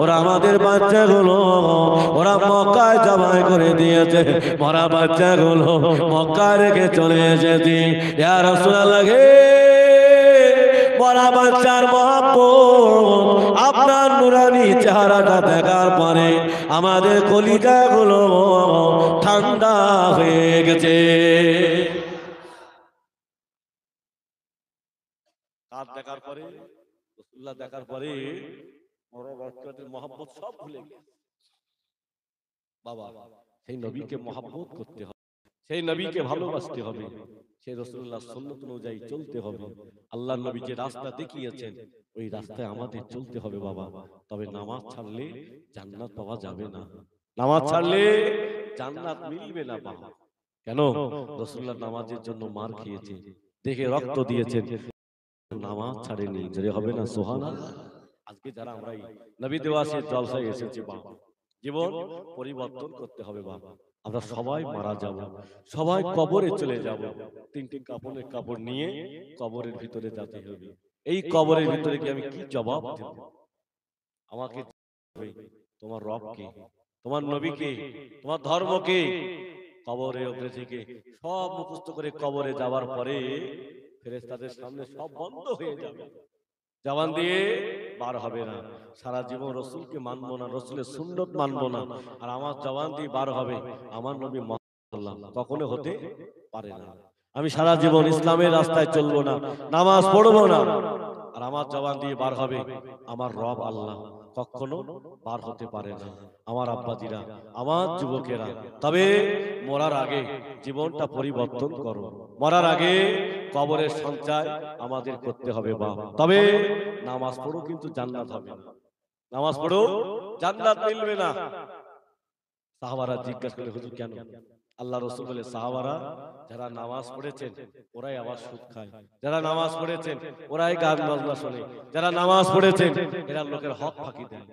ওরা আমাদের বাচ্চাগুলো ওরা মক্কায় জবাই করে দিয়েছে, মরা বাচ্চাগুলো মক্কায় রেখে চলে এসেছি। ইয়া রাসূলুল্লাহ, মরা বাচ্চার মহব্বত আপনার নূরানি চেহারাটা দেখার পরে আমাদের কলিজাগুলো ঠান্ডা হয়ে গেছে। কার দেখার পরে? রাসূলুল্লাহ দেখার পরে মরা বাচ্চাদের মহব্বত সব ভুলে গেছে। বাবা, সেই নবীকে মহব্বত করতে হবে, সেই নবীকে ভালোবাসতে হবে, সেই রাসূলুল্লাহর সুন্নাত অনুযায়ী চলতে হবে। আল্লাহর নবী যে রাস্তা দেখিয়েছেন ওই রাস্তায় আমাদের চলতে হবে বাবা। তবে নামাজ ছাড়লে জান্নাত পাওয়া যাবে না, নামাজ ছাড়লে জান্নাত মিলবে না বাবা। কেন? রাসূলুল্লাহ নামাজের জন্য মার খেয়েছে, দেখে রক্ত দিয়েছেন, নামাজ ছাড়েনি। জোরে হবে না সুবহানাল্লাহ? আজকে যারা আমরা নবী দিবসের জলসায় এসেছি বাবা, জীবন পরিবর্তন করতে হবে বাবা। আমরা সবাই মারা যাব, সবাই কবরে চলে যাব। 3টি কাপড়ের কাপড় নিয়ে কবরের ভিতরে যেতে হবে। এই কবরের ভিতরে কি আমি কি জবাব দেব? আমাকে তোমার রব কে, তোমার নবী কে, তোমার ধর্ম কে, কবরে উপরে থেকে সব মুখস্থ করে কবরে যাওয়ার পরে ফেরেশতাদের সামনে সব বন্ধ হয়ে যাবে, জবান দিয়ে বার হবে না। সারা জীবন রসুলকে মানবো না, রসুলের সুন্নত মানবো না, আর আমার জবান দিয়ে বার হবে আমার নবী মুহাম্মদ, কখনো হতে পারে না। আমি সারা জীবন ইসলামের রাস্তায় চলবো না, নামাজ পড়বো না, আর আমার জবান দিয়ে বার হবে আমার রব আল্লাহ, কখনো বার হতে পারে না। আমার আব্বাজিরা, আমার যুবকেরা, তবে মরার আগে জীবনটা পরিবর্তন করো। মরার আগে কবরের সঞ্চয় আমাদের করতে হবে বাপ। তবে নামাজ পড়ো কিন্তু জান্নাত হবে না, নামাজ পড়ো জান্নাত মিলবে না। সাহাবারা জিজ্ঞাসা করে, হুজুর কেন? আল্লাহ রাসূল বলে, সাহাবারা যারা নামাজ পড়েছেন ওরাই আবার সুদ খায়, যারা নামাজ পড়েছেন ওরাই গান বাজনা শোনে, যারা নামাজ পড়েছেন এরা লোকের হক ফাঁকি দেয়।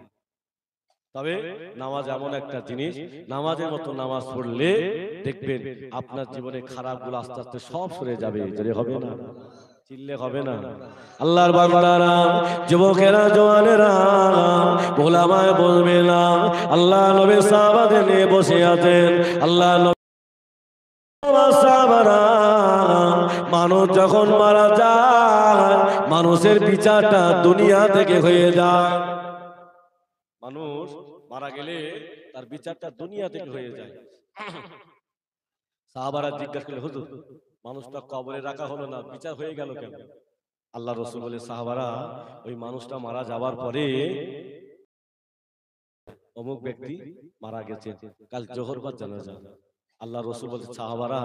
তবে নামাজ এমন একটা জিনিস, নামাজের মতো নামাজ পড়লে দেখবেন আপনার জীবনে খারাপগুলো আস্তে আস্তে সব সরে যাবে। যদি হবে না, চিল্লে হবে না। আল্লাহর বান্দারা, যুবকেরা, জওয়ানেরা, গোলামায় বলবে না। আল্লাহ নবী সাহাবাদের নিয়ে বসে আছেন। আল্লাহ সাহাবারা, মানুষ যখন মারা যায় মানুষের বিচারটা দুনিয়া থেকে হয়ে যায়। মানুষ মারা গেলে তার বিচারটা দুনিয়া থেকে হয়ে যায়। সাহাবারা জিজ্ঞাসা করলে, হুজুর মানুষটা কবরে রাখা হলো না, বিচার হয়ে গেল কেন? আল্লাহ রাসূল বলে, সাহাবারা ওই মানুষটা মারা যাওয়ার পরে অমুক ব্যক্তি মারা গেছে, কাল জোহর বা জানাজা। আল্লাহ রাসূল বলে, সাহাবারা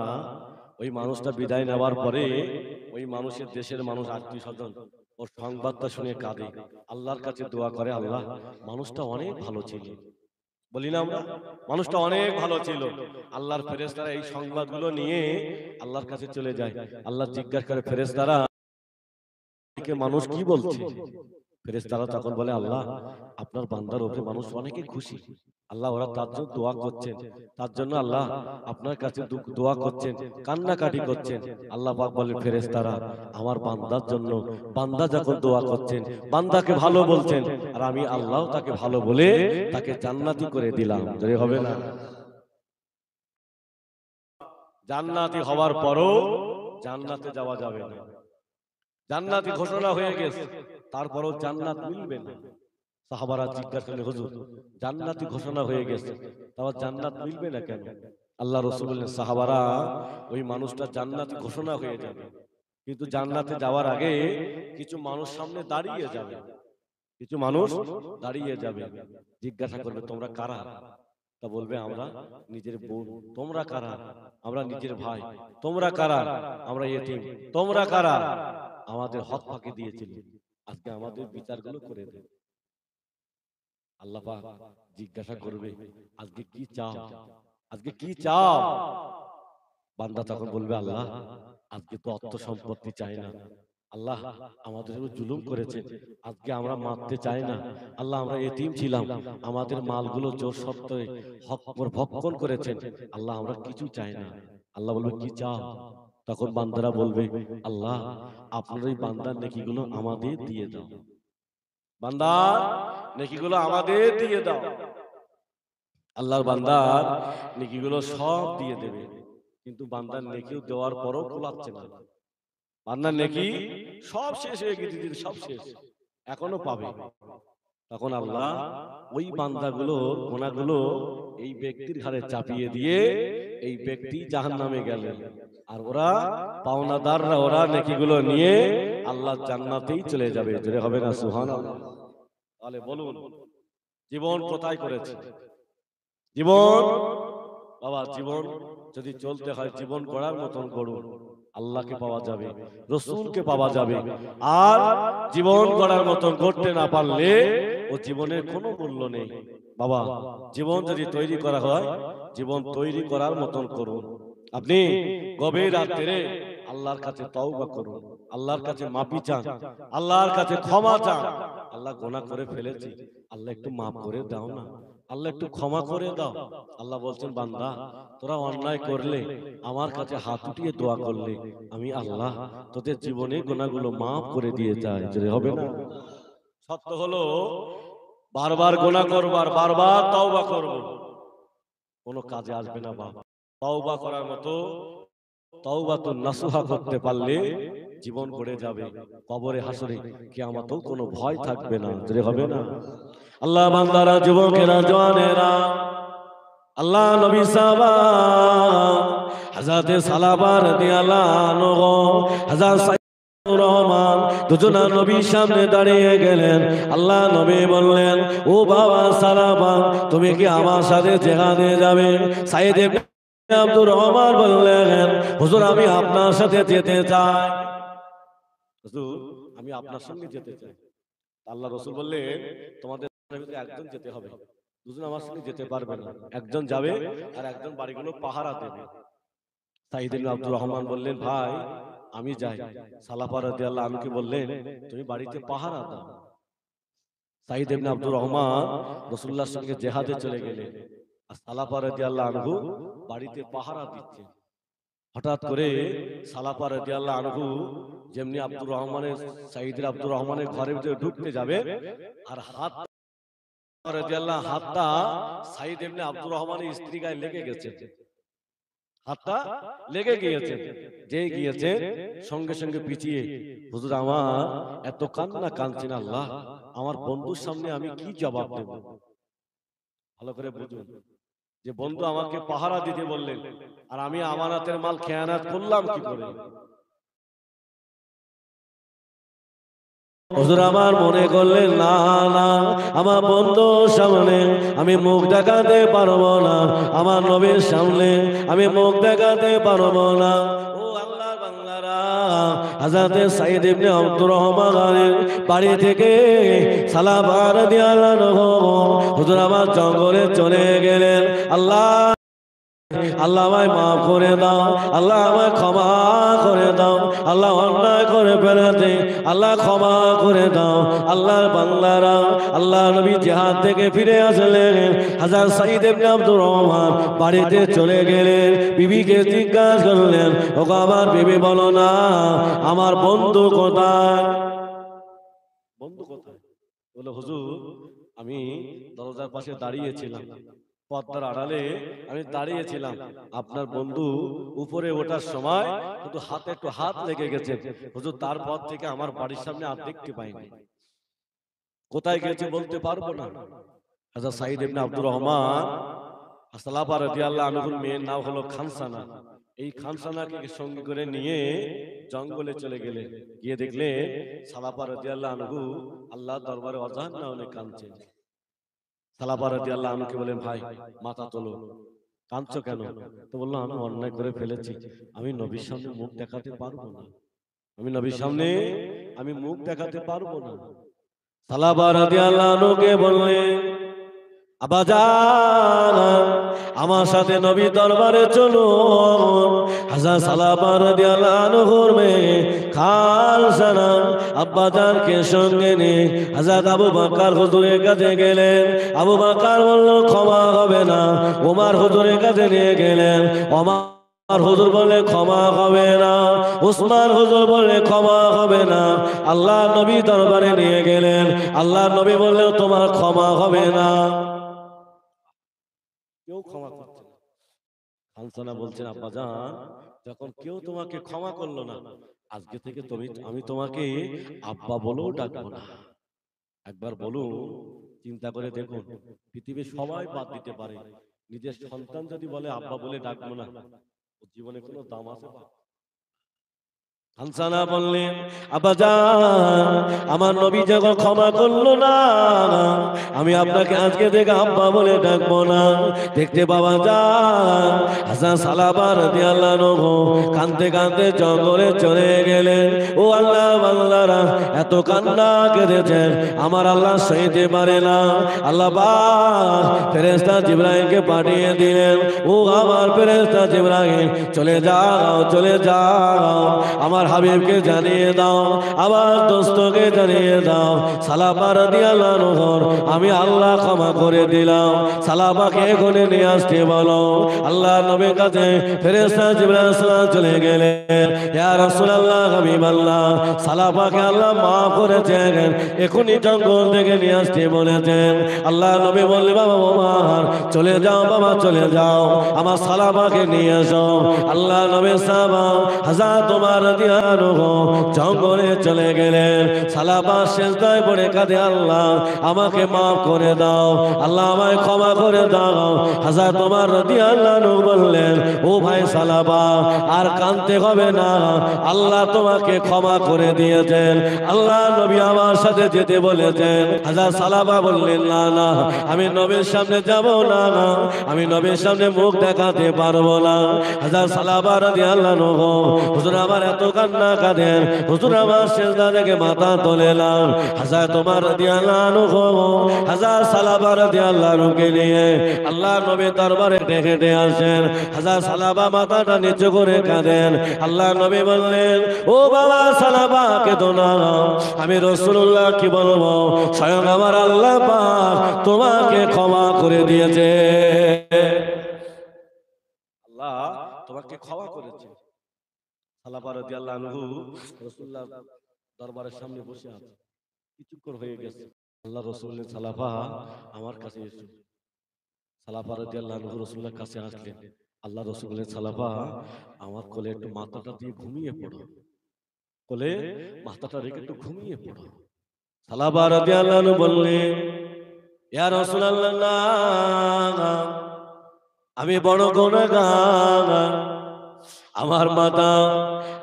ওই মানুষটা বিদায় নেওয়ার পরে ওই মানুষের দেশের মানুষ, আত্মীয় স্বজন ওর সংবাদটা শুনে কাঁদে, আল্লাহর কাছে দোয়া করে, আল্লাহ মানুষটা অনেক ভালো ছিল। বলি না আমরা, মানুষটা অনেক ভালো ছিল। আল্লাহর ফেরেশতারা এই সংবাদগুলো নিয়ে আল্লাহর কাছে চলে যায়। আল্লাহ জিজ্ঞাসা করে, ফেরেশতারা মানুষ কি বলছে? ফেরেশতারা তখন বলে, আল্লাহ আপনার বান্দার উপরে মানুষ অনেকে খুশি, আল্লাহ ওরা তার জন্য দোয়া করছেন, তার জন্য আল্লাহ আপনার কাছে দোয়া করছেন, কান্নাকাটি করছেন। আল্লাহ পাক বলেন, ফেরেশতারা আমার বান্দার জন্য, বান্দা যখন দোয়া করছেন, বান্দাকে ভালো বলছেন, আর আমি আল্লাহ তাকে ভালো বলে তাকে জান্নাতি করে দিলাম। যদি হবে না, জান্নাতি হওয়ার পরও জান্নাতে যাওয়া যাবে না। জান্নাতি ঘোষণা হয়ে গেছে, তারপরও জান্নাত মিলবে না। সাহাবারা জিজ্ঞাসা করলেন, হুজুর জান্নাতি ঘোষণা হয়ে গেছে, তাও জান্নাত মিলবে না কেন? আল্লাহ রাসূল বললেন, সাহাবারা ওই মানুষটা জান্নাতি ঘোষণা হয়ে যাবে, কিন্তু জান্নাতে যাওয়ার আগে কিছু মানুষ সামনে দাঁড়িয়ে যাবে, কিছু মানুষ দাঁড়িয়ে যাবে, জিজ্ঞাসা করবে তোমরা কারা? তা বলবে আমরা নিজের বোন। তোমরা কারা? আমরা নিজের ভাই। তোমরা কারা? আমরা ইয়েতিম। তোমরা কারা? আমাদের হক ফাঁকি দিয়েছিলে, আজকে আমাদের বিচারগুলো করে দেন। আল্লাহ পাক জিজ্ঞাসা করবে, আজকে কি চাও? আজকে কি চাও? বান্দা তখন বলবে, আল্লাহ আজকে তো অর্থ সম্পত্তি চাই না, আল্লাহ আমাদের উপর জুলুম করেছে, আজকে আমরা মারতে চাই না, আল্লাহ আমরা এতিম ছিলাম, আমাদের মালগুলো জোর সত্ত্বে হক ভক্ষণ করেছেন, আল্লাহ আমরা কিছু চাই না। আল্লাহ বলবে, কি চাও? তখন বান্দারা বলবে, আল্লাহ আপনার এই বান্দার নেকিগুলো আমাদের দিয়ে দাও, বান্দার নেকিগুলো আমাদের দিয়ে দাও। আল্লাহর বান্দার নেকিগুলো সব দিয়ে দেবে, কিন্তু বান্দার নেকিও দেওয়ার পরও কুলাচ্ছে না। বান্দার নেকি সব শেষ হয়ে গেছে, সব শেষ, এখনো পাবে। তখন আল্লাহ ওই বান্দাগুলোর গুনাহগুলো এই ব্যক্তির ঘাড়ে চাপিয়ে দিয়ে এই ব্যক্তি জাহান্নামে গেলেন, আর ওরা পাওনাদাররা ওরা নেকিগুলো নিয়ে আল্লাহর জান্নাতেই চলে যাবে। জোরে হবে না সুবহানাল্লাহ? তাহলে বলুন, জীবন কোথায় করেছে? জীবন বাবা, জীবন যদি চলতে হয় জীবন গড়ার মতন গড়ুন, আল্লাহকে পাওয়া যাবে, রসুলকে পাওয়া যাবে। আর জীবন গড়ার মতন গড়তে না পারলে ও জীবনের কোনো মূল্য নেই। বাবা, জীবন যদি তৈরি করা হয়, জীবন তৈরি করার মতন করুন। আপনি গভীর রাত্রে আল্লাহর কাছে তওবা করুন, আল্লাহর কাছে মাফি চান, আল্লাহর কাছে ক্ষমা চান। আল্লাহ গুনাহ করে ফেলেছি, আল্লাহ একটু মাফ করে দাও না, আল্লাহ একটু ক্ষমা করে দাও। আল্লাহ বলছেন, বান্দা তোরা অন্যায় করলে, আমার কাছে হাত উঠিয়ে দোয়া করলে, আমি আল্লাহ তোদের জীবনে গুনাহগুলো মাফ করে দিয়ে যাই। যদি হবে না? সত্য হলো বারবার গুনাহ করব আর বারবার তওবা করব, কোনো কাজে আসবে না বাবা। তওবা করার মতো তওবাতুন নাসুহা করতে পারলে জীবন গড়ে যাবে, কবরে হাসরে কিয়ামতেও কোনো ভয় থাকবে না, জোরে হবে না। আল্লাহ বান্দারা, যুবকেরা, জওয়ানেরা, আল্লাহ নবী সাহাবা হযরতে সালাবা রাদিয়াল্লাহু আনহু, হযরত সাইয়্যিদুর রহমান দুজনা নবীর সামনে দাঁড়িয়ে গেলেন। আল্লাহ নবী বললেন, ও বাবা সালাবা, তুমি কি আমার সাথে জিহাদে যাবে? সাইয়্যিদ ইবনে আব্দুর রহমান বললেন, হুজুর আমি আপনার সাথে যেতে চাই। হুজুর আমি আপনার সঙ্গে যেতে চাই। আল্লাহ রাসূল বললেন, তোমাদের ভিতরে একজন যেতে হবে, দুজন আমার সঙ্গে যেতে পারবে না। একজন যাবে আর একজন বাড়িগুলো পাহারা দেবে। সাইয়্যিদ ইবনে আব্দুর রহমান বললেন, ভাই আমি যাই। সালাফা রাদিয়াল্লাহু আনহু বললেন, তুমি বাড়িতে পাহারা দাও। সাইয়্যিদ ইবনে আব্দুর রহমান রাসূলুল্লাহর সঙ্গে জিহাদে চলে গেলেন, আর সালাফা রাদিয়াল্লাহু আনহু বাড়িতে পাহারা দিচ্ছেন। হঠাৎ করে সালাফা রাদিয়াল্লাহু আনহু যেমনি আব্দুর রহমানের, সাইয়্যিদ আব্দুর রহমানের ঘরের ভিতরে ঢুকতে যাবে, আর হাতটা সাইয়্যিদ ইবনে আব্দুর রহমানের স্ত্রী গায়ে লেগে গেছে, হাতটা লেগে গিয়েছে। যে গিয়েছে সঙ্গে সঙ্গে পিছিয়ে, হুজুর আমার এত কান্না কাঁদছেন, আল্লাহ আমার বন্ধুর সামনে আমি কি জবাব দেব? ভালো করে বুঝুন যে বন্ধু আমাকে পাহারা দিতে বললেন, আর আমি আমানতের মাল খেয়ানত করলাম কি করে? হুজুর আমার মনে করলেন, না না, আমার বন্ধুর সামনে আমি মুখ দেখাতে পারবো না, আমার নবীর সামনে আমি মুখ দেখাতে পারবো না। ও আল্লাহর বান্দারা, হযরত সাইয়্যিদ ইবনে আব্দুর রহমানের বাড়ি থেকে সালাফা রাদিয়াল্লাহু আনহু হুজুর আমার জঙ্গলে চলে গেলেন। আল্লাহ আল্লাহ আমায় মাফ করে দাও, আল্লাহ আমায় ক্ষমা করে দাও, আল্লাহ অন্যায় করে ফেলেছে, আল্লাহ ক্ষমা করে দাও। আল্লাহর বান্দারা, আল্লাহ নবী জিহাদ থেকে ফিরে আসলেন। হযরত সাইয়্যিদ ইবনে আব্দুর রহমান বাড়িতে চলে গেলেন, বিবিকে জিজ্ঞাসা করলেন, ওগো আমার বিবি বলো না আমার বন্ধু কোথায়? বন্ধু কোথায়? বলে, হুজুর আমি দরজার পাশে দাঁড়িয়েছিলাম, পর্দার আড়ালে আমি দাঁড়িয়েছিলাম, আপনার বন্ধু উপরে ওঠার সময় কিন্তু হাতে একটু হাত লেগে গেছে হুজুর, তারপর থেকে আমার বাড়ির সামনে আর দেখতে পাইনি। কোথায় গেছে বলতে পারবো না। হযরত সাইয়্যিদ ইবনে আব্দুর রহমান সালাফা রাদিয়াল্লাহু আনহুর মেয়ের নাম হলো খানসানা। এই খানসানাকে সঙ্গে করে নিয়ে জঙ্গলে চলে গেলেন, গিয়ে দেখলে সালাফা রাদিয়াল্লাহু আনহু আল্লাহর দরবারে অজান না অনেক কাঁদছেন। সালাফা রাদিয়াল্লাহু আনহুকে বলেন, ভাই মাথা তোলো, কাঁদছো কেন? তো বললো, আমি অন্যায় করে ফেলেছি, আমি নবীর সামনে মুখ দেখাতে পারবো না, আমি নবীর সামনে আমি মুখ দেখাতে পারবো না। সালাফা রাদিয়াল্লাহু আনহুকে বললেন, আব্বাজান আমার সাথে নবী দরবারে চলুন। হযরত সালাফা রাদিয়াল্লাহু আনহুর মেয়ে খানসানা আব্বাজানকে সঙ্গে নিয়ে হযরত আবু বকর হুজুরের কাছে গেলেন। আবু বকর বলল, ক্ষমা হবে না। ওমর হুজুরের কাছে নিয়ে গেলেন, ওমর হুজুর বলে ক্ষমা হবে না। উসমান হুজুর বলে ক্ষমা হবে না। আল্লাহ নবী দরবারে নিয়ে গেলেন, আল্লাহ নবী বললেন তোমার ক্ষমা হবে না। কেউ ক্ষমা করছে না। খানসানা বলছেন, আব্বাজান যখন কেউ তোমাকে ক্ষমা করলো না, আজকে থেকে আমি তোমাকে আব্বা বলেও ডাকবো না। একবার বলুন, চিন্তা করে দেখুন, পৃথিবীর সবাই বাদ দিতে পারে, নিজের সন্তান যদি বলে আব্বা বলে ডাকবো না, জীবনে কোনো দাম আছে? খানসানা বললেন, আব্বাজান আমার নবী যখন ক্ষমা করলো না, আমি আপনাকে আজকে থেকে আব্বা বলে ডাকবো না। দেখতে বাবা যান হযরত সালাফা রাদিয়াল্লাহু আনহু কাঁদতে কাঁদতে জঙ্গলে চলে গেলেন। ও আল্লাহ বান্দারা, এত কান্না কেঁদেছেন আমার আল্লাহ সইতে পারে না। আল্লাহ পাক ফেরেশতা জিবরাইলকে পাঠিয়ে দিলেন, ও আমার ফেরেশতা জিবরাইল চলে যাও, চলে যাও, আমার আমার হাবিবকে জানিয়ে দাও, আমার দোস্তকে জানিয়ে দাও, সালাবা রাদিয়াল্লাহু আনহু আমি আল্লাহ ক্ষমা করে দিলাম। সালাবাকে এখনই নিয়ে আসতে বলো। আল্লাহ নবীর কাছে ফেরেশতা জিবরাইল আলাইহিস সালাম চলে গেলেন। ইয়া রাসূলুল্লাহ, হাবিবাল্লাহ, সালাবাকে আল্লাহ মাফ করেছেন, এখনই জঙ্গল থেকে নিয়ে আসতে বলেছেন। আল্লাহ নবী বললেন, বাবা ওমর চলে যাও, বাবা চলে যাও, আমার সালাবাকে নিয়ে এসো। আল্লাহ নবী সাহাবা হযরত ওমর রাদিয়াল্লাহু আনহু জঙ্গলে চলে গেলেন। সালাবা সিজদায় পড়ে কাঁদে, আল্লাহ আমাকে মাফ করে দাও, আল্লাহ আমায় ক্ষমা করে দাও। হযরত ওমর রাদিয়াল্লাহু আনহু বললেন, ও ভাই সালাবা, আর কাঁদতে হবে না, আল্লাহ তোমাকে ক্ষমা করে দিয়েছেন, আল্লাহ নবী আমার সাথে যেতে বলেছেন। হযরত সালাবা বললেন, না না, আমি নবীর সামনে যাব না, আমি নবীর সামনে মুখ দেখাতে পারবো না। হযরত সালাবা রাদিয়াল্লাহু আনহু, হুজুর আমার এত কান্না কাঁদেন, হুজুর আমার সিজদা থেকে মাথা তোলে না। হযরত ওমর রাদিয়াল্লাহু আনহু হযরত সালাবা রাদিয়াল্লাহু আনহুকে নিয়ে আল্লাহ নবীর দরবারে ডেকে আসেন। হযরত সালাবা মাথাটা নিচু করে কাঁদেন। আল্লাহ নবী বললেন, ও বাবা সালাবা, কেঁদো না, আমি রাসূলুল্লাহ কি বলবো, স্বয়ং আমার আল্লাহ পাক তোমাকে ক্ষমা করে দিয়েছে, আল্লাহ তোমাকে ক্ষমা করেছে। সালাবা রাদিয়াল্লাহু আনহু রাসূলুল্লাহ দরবারের সামনে বসে আছে, কিছুক্ষণ হয়ে গেছে। আল্লাহ রাসূল বললেন, সালাবা আমার কাছে এসো। সালাবা রাদিয়াল্লাহু আনহু রাসূলুল্লাহর কাছে আসলেন। আল্লাহ রাসূল বললেন, সালাবা আমার কোলে একটু মাথাটা দিয়ে ঘুমিয়ে পড়ো, কোলে মাথাটা রেখে একটু ঘুমিয়ে পড়ো। সালাবা রাদিয়াল্লাহু আনহু বললেন, ইয়া রাসূলুল্লাহ, না, আমি বড় গুনাহগার, আমার মাথা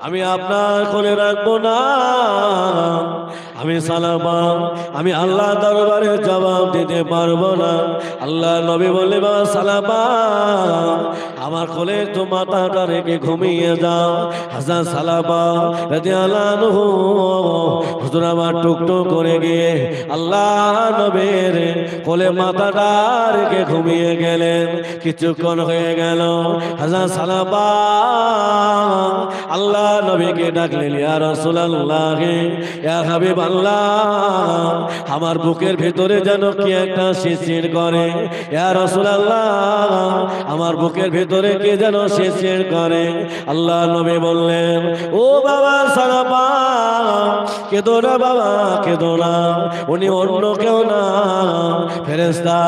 আমি আপনার কোলে রাখবো না, আমি সালাবা আমি আল্লাহ দরবারে জবাব দিতে পারবো না। আল্লাহ নবী বললেন, বাবা সালাবা আমার কোলে তো মাথাটা রেখে ঘুমিয়ে যাও। হযরত সালাবা রাদিয়াল্লাহু আনহু হুজুর আমার টুকটুক করে গিয়ে আল্লাহ নবীর কোলে মাথাটা রেখে ঘুমিয়ে গেলেন। কিছুক্ষণ হয়ে গেল, হযরত সালাবা আল্লাহ নবীকে ডাকলেন, ইয়া রাসূলুল্লাহ, ইয়া হাবিবাল্লাহ, আমার বুকের ভিতরে যেন কি একটা শিরশির করে, ইয়া রাসূলুল্লাহ, আমার বুকের ভিতরে কি যেন শিরশির করে। আল্লাহ নবী বললেন, ও বাবা সালাবা, কেঁদো না বাবা, কেঁদো না, উনি অন্য কেউ না, ফেরেশতা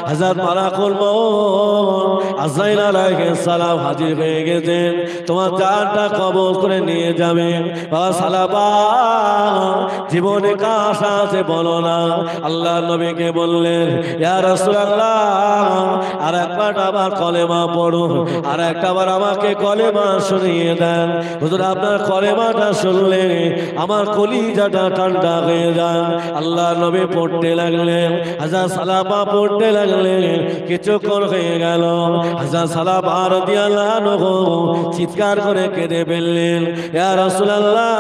হযরত মালাকুল মউত আযরাইল আলাইহিস সালাম হাজির হয়ে গেছেন, তোমার জানটা কবজ করে নিয়ে যাবে। বাবা সালাবা জীবনে কার আশা আছে বলো না। আল্লাহ নবীকে বললেন, ইয়া রাসূলুল্লাহ, আর একবার আবার কলেমা পড়ুন, আর একটাবার আমাকে কলেমা শুনিয়ে দেন। হুজুর আপনার কলেমাটা শুনলে আমার কলিজাটা ঠান্ডা হয়ে যায়। আল্লাহ নবী পড়তে লাগলেন, হযরত সালাবা পড়তে লাগলেন। কিছুক্ষণ হয়ে গেল, হযরত সালাবা রাদিয়াল্লাহু আনহু চিৎকার করে কেঁদে ফেললেন, ইয়া রাসূলুল্লাহ,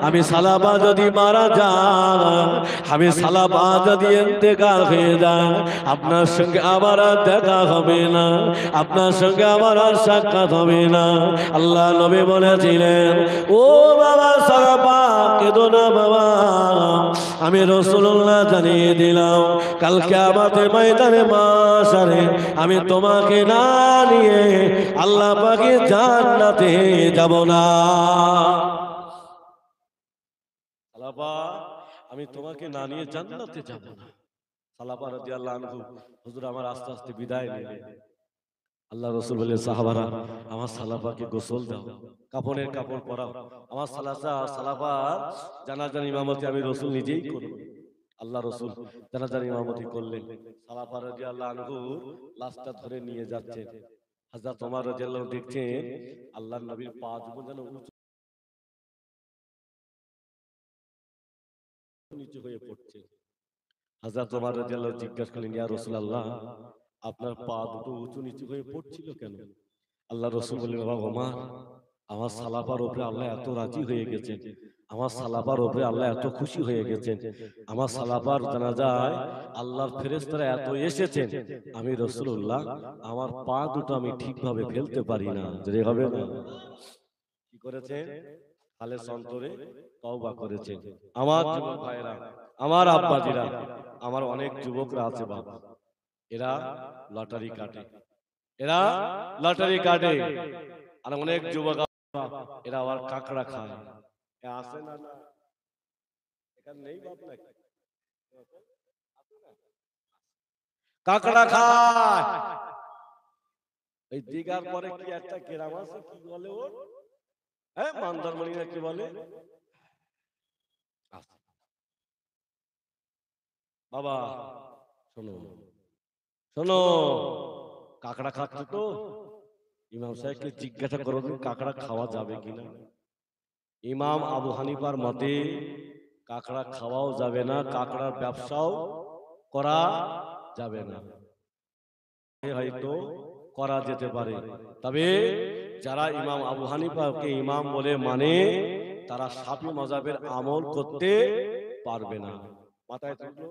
আমি সালাবা যদি মারা যায়, আমি সালাবা যদি ইন্তেকাল হয়ে যায়, আপনার সঙ্গে আমার আর দেখা হবে না, আপনার সঙ্গে আমার আর সাক্ষাৎ হবে না। আল্লাহ নবী বলেছিলেন, ও বাবা সালাবা কেঁদো না বাবা, আমি রাসূলুল্লাহ জানিয়ে দিলাম, কাল কিয়ামতের ময়দানে মাশারে আমি তোমাকে না নিয়ে আল্লাহ পাকের জান্নাতে যাব না। সালাবা আমি তোমাকে না নিয়ে জান্নাতে যাব না। সালাবা রাদিয়াল্লাহু আনহু হুজুর আমার আস্তে আস্তে বিদায় নিলেন। আল্লাহ রাসূল বললেন, সাহাবারা আমার সালাবাকে গোসল দাও, কাপড়ের কাপড় পরাও, আমার সালাবার জানাজার ইমামতি আমি রাসূল নিজেই করব। আল্লাহ রাসূল জানাজার ইমামতি করলেন। সালাবা রাদিয়াল্লাহু আনহু লাশটা ধরে নিয়ে যাচ্ছেন। হযরত ওমর রাদিয়াল্লাহু দেখছেন আল্লাহর নবীর পা দুটো যেন নিচু হয়ে পড়ছে। হযরত ওমর রাদিয়াল্লাহু জিজ্ঞাসা করলেন, ইয়া রাসূলুল্লাহ, আপনার পা দুটো উঁচু নিচু হয়ে পড়ছিল কেন? আল্লাহ রাসূল বললেন, বাবা ওমর, আমার সালাবার উপরে আল্লাহ এত রাজি হয়ে গেছেন, আমার সালাবার উপরে আল্লাহ এত খুশি হয়ে গেছেন, আমার সালাবার জানাজায় আল্লাহর ফেরেশতারা এত এসেছেন, আমি রাসূলুল্লাহ আমার পা দুটো আমি ঠিকভাবে ফেলতে পারি না। যে হবে না, কি করেছেন? খালেস অন্তরে তওবা করেছেন। আমার যুবক ভাইরা, আমার আব্বাজিরা, আমার অনেক যুবকরা আছে বাবা, এরা লটারি কাটে, এরা লটারি কাটে। আর অনেক যুবক এরা আবার কাঁকড়া খায়। আছে না? না এখানে নেই বাপ নাকি? কাঁকড়া খায়। এই দিঘার পরে কি একটা গ্রাম আছে, কি বলে ওর, হ্যাঁ মন্দারমণি না কি বলে বাবা, শোনো শোনো, কাঁকড়া খাচ্ছে তো ইমাম সাহেবকে জিজ্ঞাসা করো কাঁকড়া খাওয়া যাবে কিনা। ইমাম আবু হানিফার মতে কাঁকড়া খাওয়াও যাবে না, কাঁকড়ার ব্যবসাও করা যাবে না, হয়তো করা যেতে পারে। তবে যারা ইমাম আবু হানিফাকে ইমাম বলে মানে তারা শাফি মাযহাবের আমল করতে পারবে না। মাথায় থাকলো,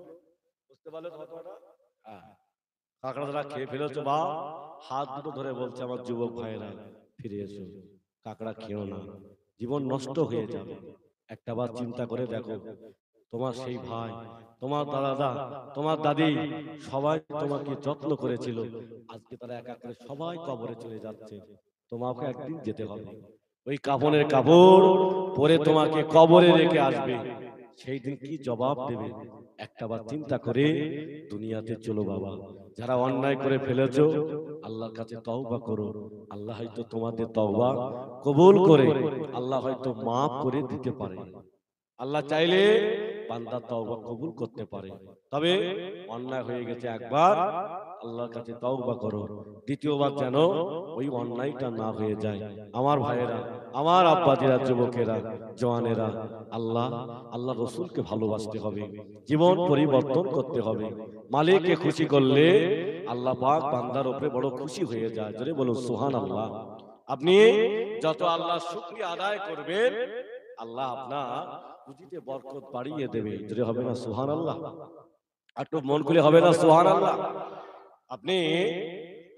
বুঝতে পারলে কথাটা? হ্যাঁ, কাঁকড়া যারা খেয়ে ফেলেছো বা হাত দুটো ধরে বলছে আমার যুবক ভাইয়েরা ফিরে এসো, কাঁকড়া খেও না, জীবন নষ্ট হয়ে যাবে। একটা বার চিন্তা করে দেখো, তোমার সেই ভাই, তোমার দাদা, তোমার দাদি সবাই তোমাকে যত্ন করেছিল, আজকে তারা একা করে সবাই কবরে চলে যাচ্ছে, তোমাকে একদিন যেতে হবে। ওই কাফনের কাপড় পরে তোমাকে কবরে রেখে আসবে, সেই দিন কি জবাব দেবে? একটা বার চিন্তা করে দুনিয়াতে চলো বাবা। যারা অন্যায় করে ফেলেছো আল্লাহর কাছে তওবা করো, আল্লাহ হয়তো তোমাদের তওবা কবুল করে আল্লাহ হয়তো মাফ করে দিতে পারে। আল্লাহ চাইলে বান্দা তওবা কবুল করতে পারে। তবে অন্যায় হয়ে গেছে একবার, আল্লাহর কাছে তওবা করো, দ্বিতীয়বার যেন ওই অন্যায়টা না হয়ে যায়। আমার ভাইয়েরা, আমার আব্বাজিরা, যুবকেরা, জওয়ানেরা, আল্লাহ আল্লাহ রসুলকে ভালোবাসতে হবে, জীবন পরিবর্তন করতে হবে। মালিককে খুশি করলে আল্লাহ পাক বান্দার উপরে বড় খুশি হয়ে যায়। জোরে বলুন সুবহানাল্লাহ। আপনি যত আল্লাহর শুকরিয়া আদায় করবেন আল্লাহ আপনার রুজিতে বরকত বাড়িয়ে দেবে। জোরে হবে না সুবহানাল্লাহ? একটু মন খুলে হবে না সুবহানাল্লাহ? আপনি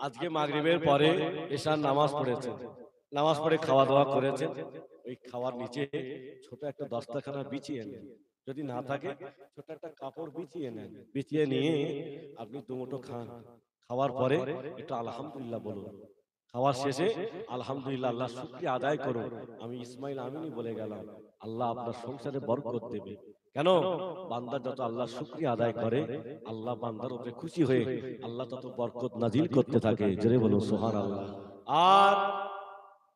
আজকে মাগরিবের পরে এশার নামাজ পড়েছেন, নামাজ পড়ে খাওয়া দাওয়া করেছেন, ওই খাওয়ার নিচে ছোট একটা দস্তখানা বিছিয়ে নেন, যদি না থাকে ছোট একটা কাপড় বিছিয়ে নেন, বিছিয়ে নিয়ে আপনি দুমুঠো খান, খাওয়ার পরে একটু আলহামদুলিল্লাহ বলুন, খাওয়ার শেষে আলহামদুলিল্লাহ আল্লাহ শুকরিয়া আদায় করুন। আমি ইসমাইল আমিনি বলে গেলাম, আল্লাহ আপনার সংসারে বরকত দেবে। কেন? বান্দা যত আল্লাহ শুকরিয়া আদায় করে আল্লাহ বান্দার উপরে খুশি হয়ে আল্লাহ তত বরকত নাজিল করতে থাকে। জোরে বলুন সুবহানাল্লাহ। আর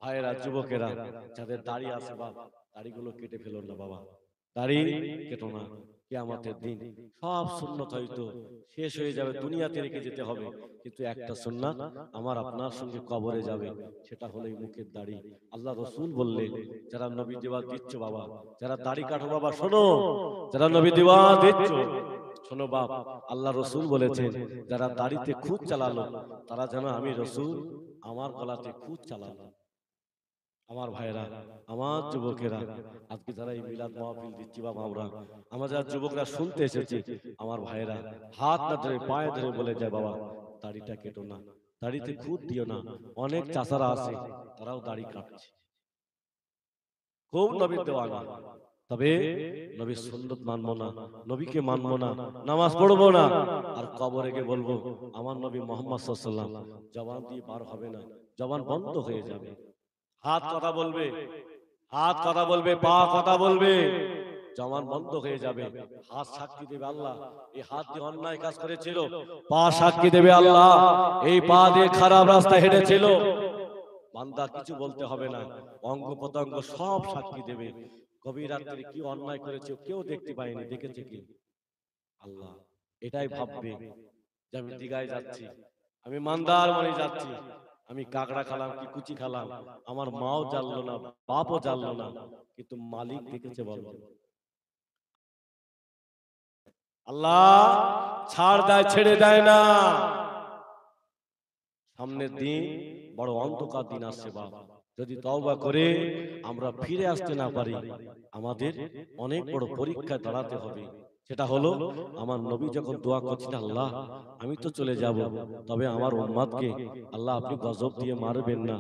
ভাইয়েরা, যুবকেরা, যাদের দাড়ি আছে বাবা, দাড়িগুলো কেটে ফেলো না বাবা, দাড়ি কেটো না। কিয়ামতের দিন সব সুন্নত হয়তো শেষ হয়ে যাবে, দুনিয়াতে রেখে যেতে হবে, কিন্তু একটা সুন্নাত আমার আপনার সঙ্গে কবরে যাবে, সেটা হলো এই মুখের দাড়ি। আল্লাহ রসুল বললেন, যারা নবী দেওয়া দিচ্ছ বাবা, যারা দাড়ি কাটো বাবা শোনো, যারা নবী দেওয়া দিচ্ছ শোনো বাপ, আল্লাহ রসুল বলেছেন যারা দাড়িতে খুদ চালালো তারা যেন আমি রসুল আমার গলাতে খুদ চালালো। আমার ভাইরা, আমার যুবকেরা, আজকে যারা এই মিলাদ মাহফিল দিচ্ছি বাবা, আমরা যারা যুবকরা শুনতে এসেছি, আমার ভাইরা হাত না ধরে পায়ে ধরে বলে যায় বাবা দাড়িটা কেটো না, দাড়িতে খুদ দিও না। অনেক চাচারা আছে তারাও দাড়ি কাটছে, খুব নবীর দেওয়ানা, তবে নবীর সুন্নত মানবো না, নবীকে মানবো না, নামাজ পড়বো না, আর কবরে গিয়ে বলবো আমার নবী মুহাম্মদ সাল্লাল্লাহু আলাইহি ওয়াসাল্লাম, জবান দিয়ে বার হবে না, জবান বন্ধ হয়ে যাবে। হাত কথা বলবে, হাত কথা বলবে, পা কথা বলবে, জবান বন্ধ হয়ে যাবে। হাত সাক্ষী দেবে আল্লাহ এই হাত দিয়ে অন্যায় কাজ করেছিল, পা সাক্ষী দেবে আল্লাহ এই পা দিয়ে খারাপ রাস্তা হেঁটেছিল। বান্দা কিছু বলতে হবে না, অঙ্গ প্রত্যঙ্গ সব সাক্ষী দেবে। গভীর রাত্রে কি অন্যায় করেছে কেউ দেখতে পায়নি, দেখেছে কি আল্লাহ। এটাই ভাববে যে আমি দিঘায় যাচ্ছি, আমি মন্দারমণি যাচ্ছি, আমি কাকড়া খালাম কি কুচি খালাম, আমার মাও জানলো না, বাপও জানলো না, কিন্তু মালিক দেখেছে। বলো আল্লাহ ছাড় দেয়, ছেড়ে দেয় না। সামনের দিন বড় অন্ধকার দিন আসছে বাপ, যদি তওবা করে আমরা ফিরে আসতে না পারি আমাদের অনেক বড় পরীক্ষায় দাঁড়াতে হবে। সেটা হলো আমার নবী যখন দোয়া করছেন, আল্লাহ আমি তো চলে যাব, তবে আমার উম্মতকে আল্লাহ আপনি গজব দিয়ে মারবেন না,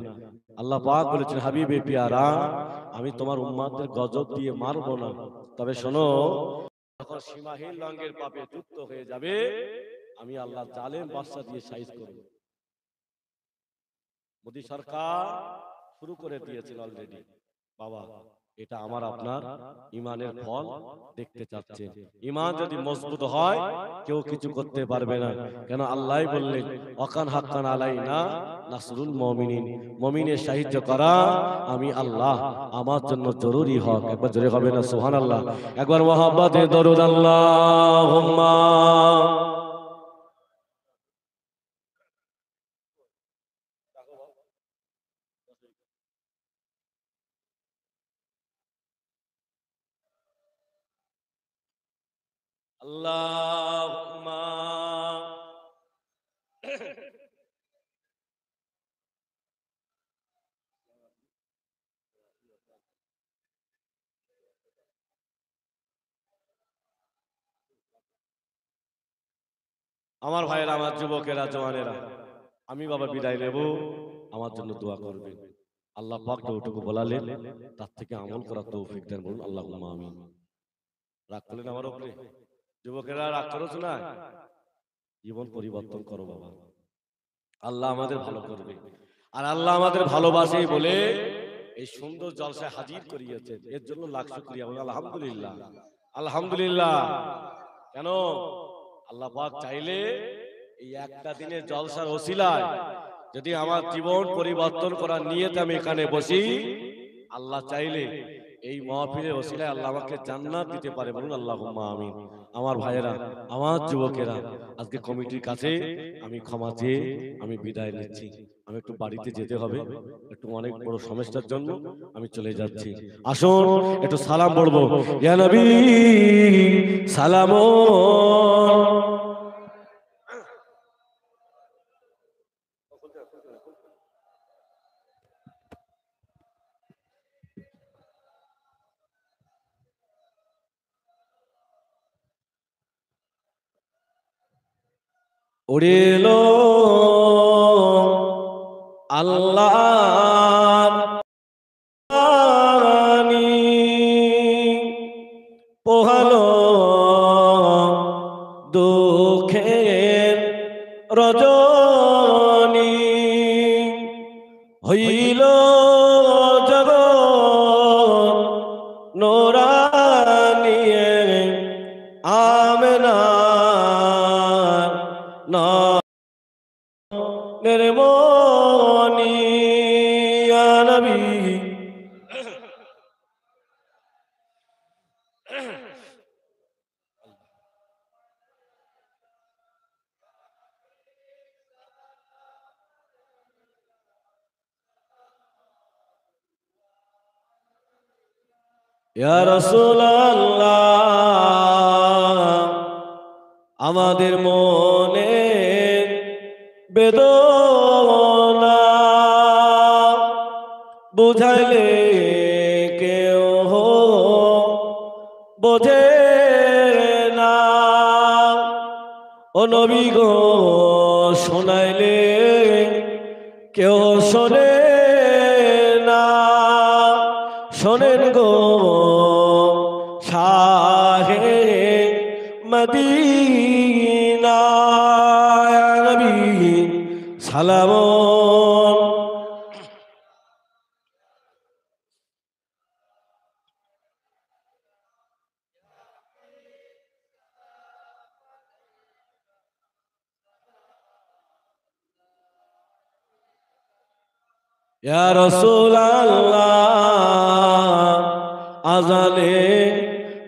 আল্লাহ পাক বলেছেন, হাবিবে পিয়ারা, আমি তোমার উম্মতদের গজব দিয়ে মারবো না, তবে শোনো, যখন সীমাহীন রঙের পাপে যুক্ত হয়ে যাবে, আমি আল্লাহ জালেম বাদশা দিয়ে সাইজ করব। মোদী সরকার শুরু করে দিয়েছেন অলরেডি। বাবা, এটা আমার আপনার ইমানের ফল দেখতে চাচ্ছেন। ইমান যদি মজবুত হয়, কেউ কিছু করতে পারবে না। কেন আল্লাহ বললেন, ওয়াকান হাক্কান আলাইনা নাসরুল মুমিনিন, মুমিনের সাহায্য করা আমি আল্লাহ আমার জন্য জরুরি হক। একবার জোরে হবে না সুবহানাল্লাহ? একবার মুহাব্বতে দরুদ আল্লাহুম্মা। আল্লাহুম্মা। আমার ভাইয়েরা, আমার যুবকেরা, জওয়ানেরা, আমি বাবা বিদায় নেব, আমার জন্য দোয়া করবেন। আল্লাহ পাক যতটুকু বলালেন তার থেকে আমল করার তৌফিক দেন, বলুন আল্লাহুম্মা আমিন। রাগ করলেন আমার উপরে? যুবকেরা রাগ করেছো না? জীবন পরিবর্তন করো বাবা, আল্লাহ আমাদের ভালো করবে। আর আল্লাহ আমাদের ভালোবাসে বলে এই সুন্দর জলসায় হাজির করিয়েছেন, এর জন্য লাখ শুকরিয়া, বলুন আলহামদুলিল্লাহ। আলহামদুলিল্লাহ। কেন? আল্লাহ পাক চাইলে এই একটা দিনের জলসার ওসিলায় যদি আমার জীবন পরিবর্তন করার নিয়তে আমি এখানে বসি, আল্লাহ চাইলে এই মাহফিলের ওসিলায় আল্লাহ আমাকে জান্নাত দিতে পারে, বলুন আল্লাহুম্মা আমিন। আমার ভাইয়েরা, আমার যুবকেরা, আজকে কমিটির কাছে আমি ক্ষমা চেয়ে আমি বিদায় নিচ্ছি। আমি একটু বাড়িতে যেতে হবে, একটু অনেক বড় সমস্যার জন্য আমি চলে যাচ্ছি। আসুন একটু সালাম পড়বো, ইয়া নবী সালাম। উড়িল আল্লাহর বাণী, পোহালো দুঃখের রজনী, হইল জগৎ নূরানিয়ে, আমেনার নির্মণি, ইয়া নবী। ইয়া রাসূলুল্লাহ, আমাদের মনে বেদনা বুঝাইলে কেউ বোঝে না, ও নবী গো শোনাইলে কেউ শোনে না, শোনেন গো শাহে মদিনা, ইয়া নবী সালাম। ইয়া রাসূলুল্লাহ, আজানে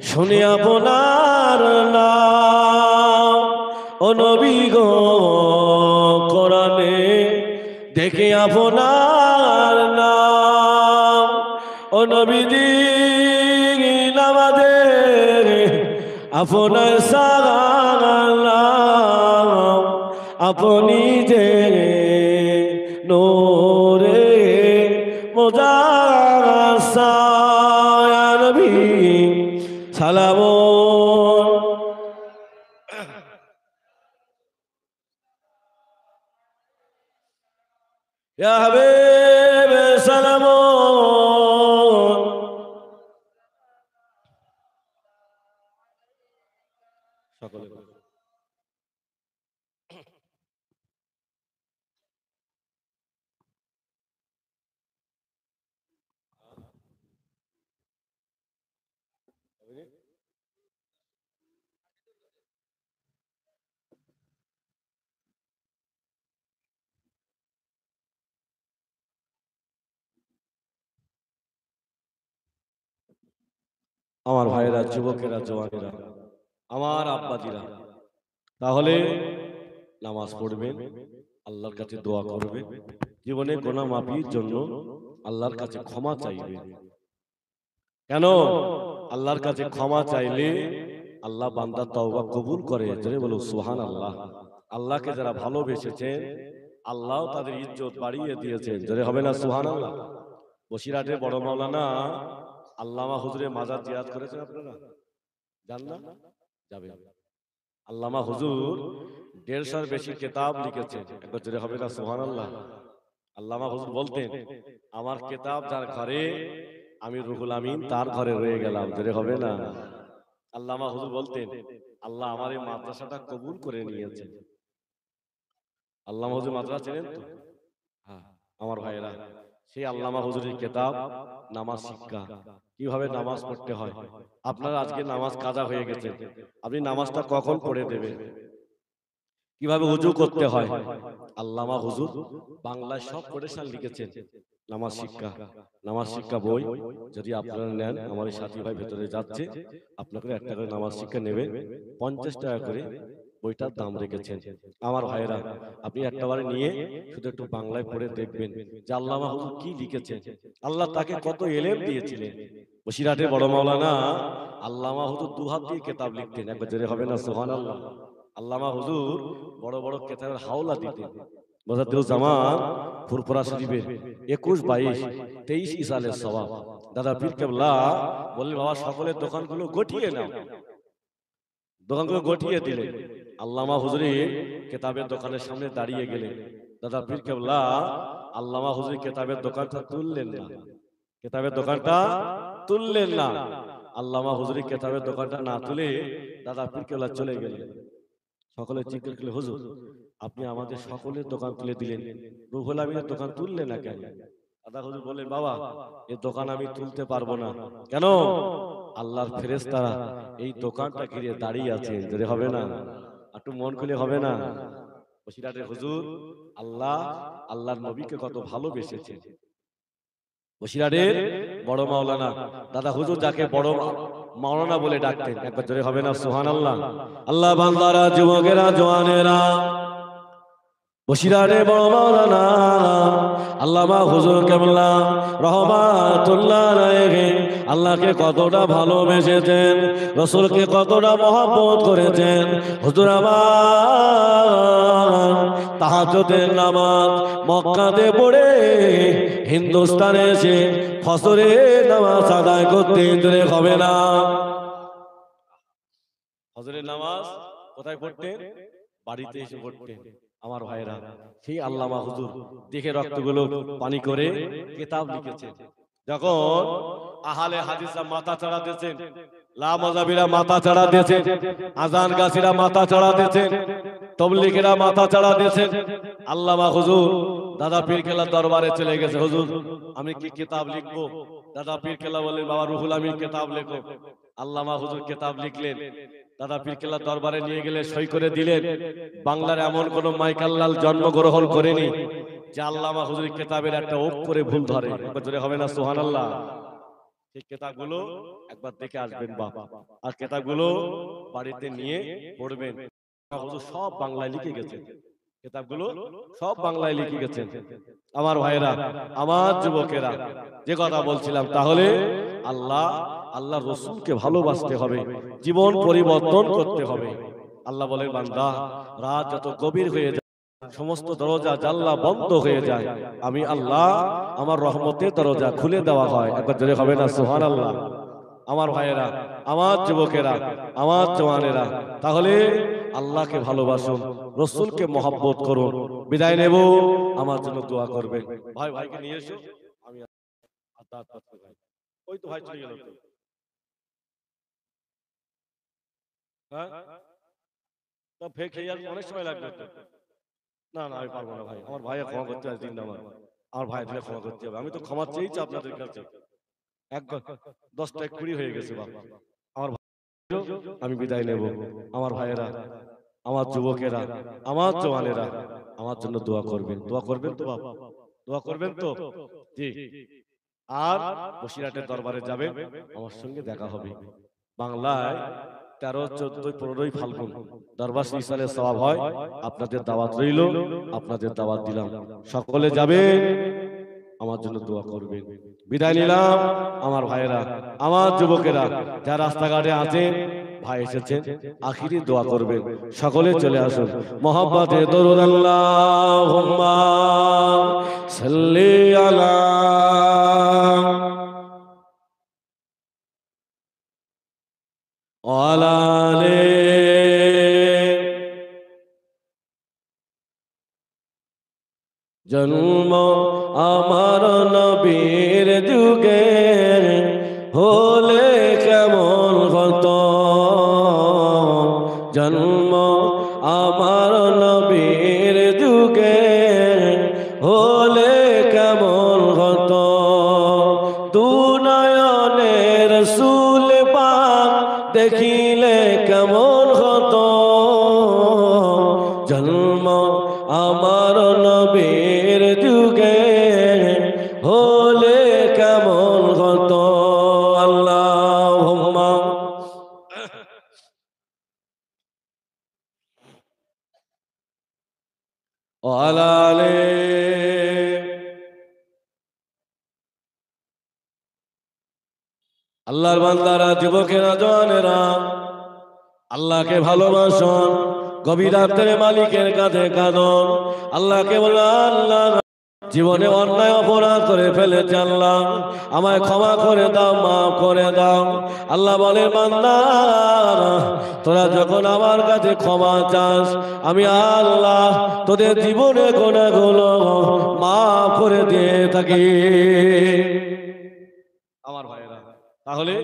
শুনি আপনার নাম, ও নবী গো কোরআনে দেখি আপনার নাম, ও নবীজি আমাদের আপনার সালাম, আপনি যে নূরে মুজাসসা, ইয়া নবী সালাম। ইয়া হাবিব সালাম সকলে আমার ভাইরা, যুবকেরা, জওয়ানেরা, আমার আব্বাজিরা, তাহলে নামাজ পড়বেন, আল্লাহর কাছে দোয়া করবেন, জীবনে গুনাহ মাফির জন্য আল্লাহর কাছে ক্ষমা চাইবেন। কেন? আল্লাহর কাছে ক্ষমা চাইলে আল্লাহ বান্দার তওবা কবুল করে। জোরে বলো সুবহানাল্লাহ। আল্লাহকে যারা ভালোবেসেছেন আল্লাহ তাদের ইজ্জত বাড়িয়ে দিয়েছেন। জোরে হবে না সুবহানাল্লাহ? বসিরহাটের বড় মাওলানা আল্লামা হুজুরের মাজার জিয়ারত করেছেন আপনারা? জান না? যাবেন। আল্লামা হুজুর 150 বেশি কিতাব লিখেছেন। একবার জোরে হবে না সুবহানাল্লাহ? আল্লামা হুজুর বলতেন, আমার কিতাব যার ঘরে আমি রুহুল আমিন তার ঘরে রয়ে গেলাম। জোরে হবে না? আল্লামা হুজুর বলতেন, আল্লাহ আমার এই মাদ্রাসাটা কবুল করে নিয়েছে। আল্লামা হুজুর মাদ্রাসা চেনেন তো? হ্যাঁ, আমার ভাইয়েরা, সেই আল্লামা হুজুরের কিতাব নামাজ শিক্ষা, কিভাবে নামাজ পড়তে হয়। আপনারা আজকে নামাজ কাজা হয়ে গেছে, আপনি নামাজটা কখন পড়ে দেবেন, কিভাবে ওযু করতে হয়, আল্লামা হুজুর বাংলায় সব কোটেশন লিখেছেন। নামাজ শিক্ষা, নামাজ শিক্ষা বই যদি আপনারা নেন, আমার এই সাথী ভাই ভেতরে যাচ্ছে, আপনাকে একটা করে নামাজ শিক্ষা নেবেন, 50 টাকা করে বইটার দাম রেখেছেন। আমার ভাইরা, আপনি একটাবারে নিয়ে শুধু একটু বাংলায় পড়ে দেখবেন যে আল্লামা হুজুর কি লিখেছেন, আল্লাহ তাকে কত এলেম দিয়েছিলেন। বসিরহাটের বড় মাওলানা আল্লামা হুজুর 2 হাত দিয়ে কিতাব লিখতেন। একবার জোরে হবে না সুবহানাল্লাহ? আল্লামা হুজুর বড় বড় কিতাবের হাওলা দিতেন। মোজাদ্দেদুজ্জামান ফুরফুরা শরীফের 21, 22, 23 ইসালের সওয়াব। দাদা পীর কেবলা বললেন, বাবা সকলের দোকানগুলো গঠিয়ে নাও। দোকানগুলো গঠিয়ে দিলেন। আল্লামা হুজুরের কিতাবের দোকানের সামনে দাঁড়িয়ে গেলেন। দাদা পীর কেবলা আল্লামা হুজুরের কিতাবের দোকানটা তুললেন না, কিতাবের দোকানটা তুললেন না। আল্লামা হুজুরের কিতাবের দোকানটা না তুলে দাদা পীর কেবলা চলে গেলেন। সকলে জিজ্ঞেস করলেন, হুজুর আপনি আমাদের সকলের দোকান তুলে দিলেন, রুহুল আমিনের দোকান তুললেন না কেন? দাদা হুজুর বললেন, বাবা এই দোকান আমি তুলতে পারবো না। কেন? আল্লাহর ফেরেশতারা এই দোকানটা ঘিরে দাঁড়িয়ে আছে। যদি হবে না, একটু মন খুলে হবে না? বসিরহাটের হুজুর আল্লাহর নবীকে কত ভালোবেসেছে। বসিরহাটের বড় মাওলানা দাদা হুজুর যাকে বড় মাওলানা বলে ডাকতেন। একবার জোরে হবে না সুবহানাল্লাহ? আল্লাহ বান্দারা, যুবকেরা, জওয়ানেরা, বসিরহাটের বড় মাওলানা আল্লামা হুজুর কেবলা রহমাতুল্লাহ আলাইহি আল্লাহকে কতটা ভালোবেসেছেন, রাসূলকে কতটা মহব্বত করেছেন। হুজুর আমার তাহাজ্জুদের নামাজ মক্কাতে পড়ে হিন্দুস্তানে এসে ফজরের নামাজ আদায় করতে দেরি হবে না। ফজরের নামাজ কোথায় পড়তেন? বাড়িতে এসে পড়তেন। আমার ভাইরা, সেই আল্লামা হুজুর দেখে রক্তগুলো পানি করে কিতাব লিখেছেন। যখন আহলে হাদিসরা মাথা চড়া দিয়েছেন, লা মাযহাবিরা মাথা চড়া দিয়েছেন, আযান গাছিরা মাথা চড়া দিয়েছেন, তাবলীগীরা মাথা চড়া দিয়েছেন, আল্লামা হুজুর দাদা পীর কেবলার দরবারে চলে গেছে। হুজুর আমি কি কিতাব লিখবো? দাদা পীর কেবলা বললেন, বাবা রুহুল আমিন কিতাব লেখো। আল্লামা হুজুর কিতাব লিখলেন। দাদা পীর কেবলার দরবারে নিয়ে গেলে সই করে দিলেন। বাংলার এমন কোন মাইকাল্লাল জন্মগ্রহণ করেনি যে আল্লামা হুজুরের কিতাবের একটা অক্ষরে ভুল ধরে। একবার জোরে হবে না সুবহানাল্লাহ? সেই কিতাবগুলো একবার দেখে আসবেন বাপ, আর কিতাবগুলো বাড়িতে নিয়ে পড়বেন। হুজুর সব বাংলায় লিখে গেছেন, কিতাবগুলো সব বাংলায় লিখে গেছেন। আমার ভাইরা, আমার যুবকেরা, যে কথা বলছিলাম, তাহলে আল্লাহ রসুলকে ভালোবাসতে হবে, জীবন পরিবর্তন করতে হবে। আল্লাহ বলেন, বান্দা রাত যত গভীর হয়ে যায়, সমস্ত দরজা জানলা বন্ধ হয়ে যায়, আমি আল্লাহ আমার রহমতের দরজা খুলে দেওয়া হয়। একবার জোরে হবে না সুবহানাল্লাহ? আমার ভাইয়েরা, আমার যুবকেরা, আমার জওয়ানেরা, তাহলে আল্লাহকে ভালোবাসুন, রসুলকে মহব্বত করুন। বিদায় নেব, আমার জন্য দোয়া করবেন। ভাই ভাইকে নিয়ে এসো। আমি ভাই ওই তো ভাই চলে গেল তো। হ্যাঁ তো ফেক খেয়ে অনেক সময় লাগবে তো। না না আমি পারবো না ভাই, আমার ভাইয়া ক্ষমা করতে হবে দিন আমার ভাই দিলে ক্ষমা করতে হবে, আমি তো ক্ষমা চেয়েছি আপনাদের কাছে। এক 10টা 20 হয়ে গেছে বাবা। আমার ভাই আমি বিদায় নেব। আমার ভাইয়েরা, আমার যুবকেরা, আমার জওয়ানেরা আমার জন্য দোয়া করবেন, দোয়া করবেন তো বাবা, দোয়া করবেন তো। জি। আর বসিরহাটের দরবারে যাবেন, আমার সঙ্গে দেখা হবে। বাংলায় 13, 14, 15 ফাল্গুন দরবার ইসালের সওয়াব হয়। আপনাদের দাওয়াত রইল, আপনাদের দাওয়াত দিলাম, সকলে যাবেন, আমার জন্য দোয়া করবেন। বিদায় নিলাম আমার ভাইয়েরা, আমার যুবকেরা যারা রাস্তাঘাটে আছেন, ভাই এসেছেন, আখিরি দোয়া করবেন, সকলে চলে আসুন। মোহাম্মদে দরুদ আল্লাহুম্মা সাল্লি আলা ওয়ালা আলি। জন্ম আমার নবীর যুগে হলে কেমন হতো, জন্ম আমার নবীর যুগে হলে কেমন হতো, দুনয়নের রাসূল পাক দেখিলে কেমন হতো, জন্ম আমার নবীর যুগে হলে কেমন হতো। আল্লাহুম্মা ওয়ালা আলি। আল্লাহর বান্দারা, যুবকেরা, জওয়ানেরা, আল্লাহকে ভালোবাসুন, গভীর রাত্রে মালিকের কাছে কাঁদুন, আল্লাহকে বলুন আল্লাহ জীবনে অন্যায় অপরাধ করে ফেলেছি, আল্লাহ আমায় ক্ষমা করে দাও, মাফ করে দাও। আল্লাহ বলে বান্দা তোরা যখন আমার কাছে ক্ষমা চাস, আমি আল্লাহ তোদের জীবনে গুনাহগুলো মাফ করে দিয়ে থাকি। আমার ভাইরা, তাহলে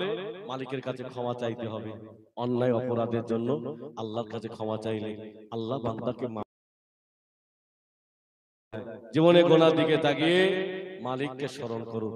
মালিকের কাছে ক্ষমা চাইতে হবে, অন্যায় অপরাধের জন্য আল্লাহর কাছে ক্ষমা চাইলে আল্লাহ বান্দাকে জীবনে গোনার দিকে তাকিয়ে মালিককে স্মরণ করুন।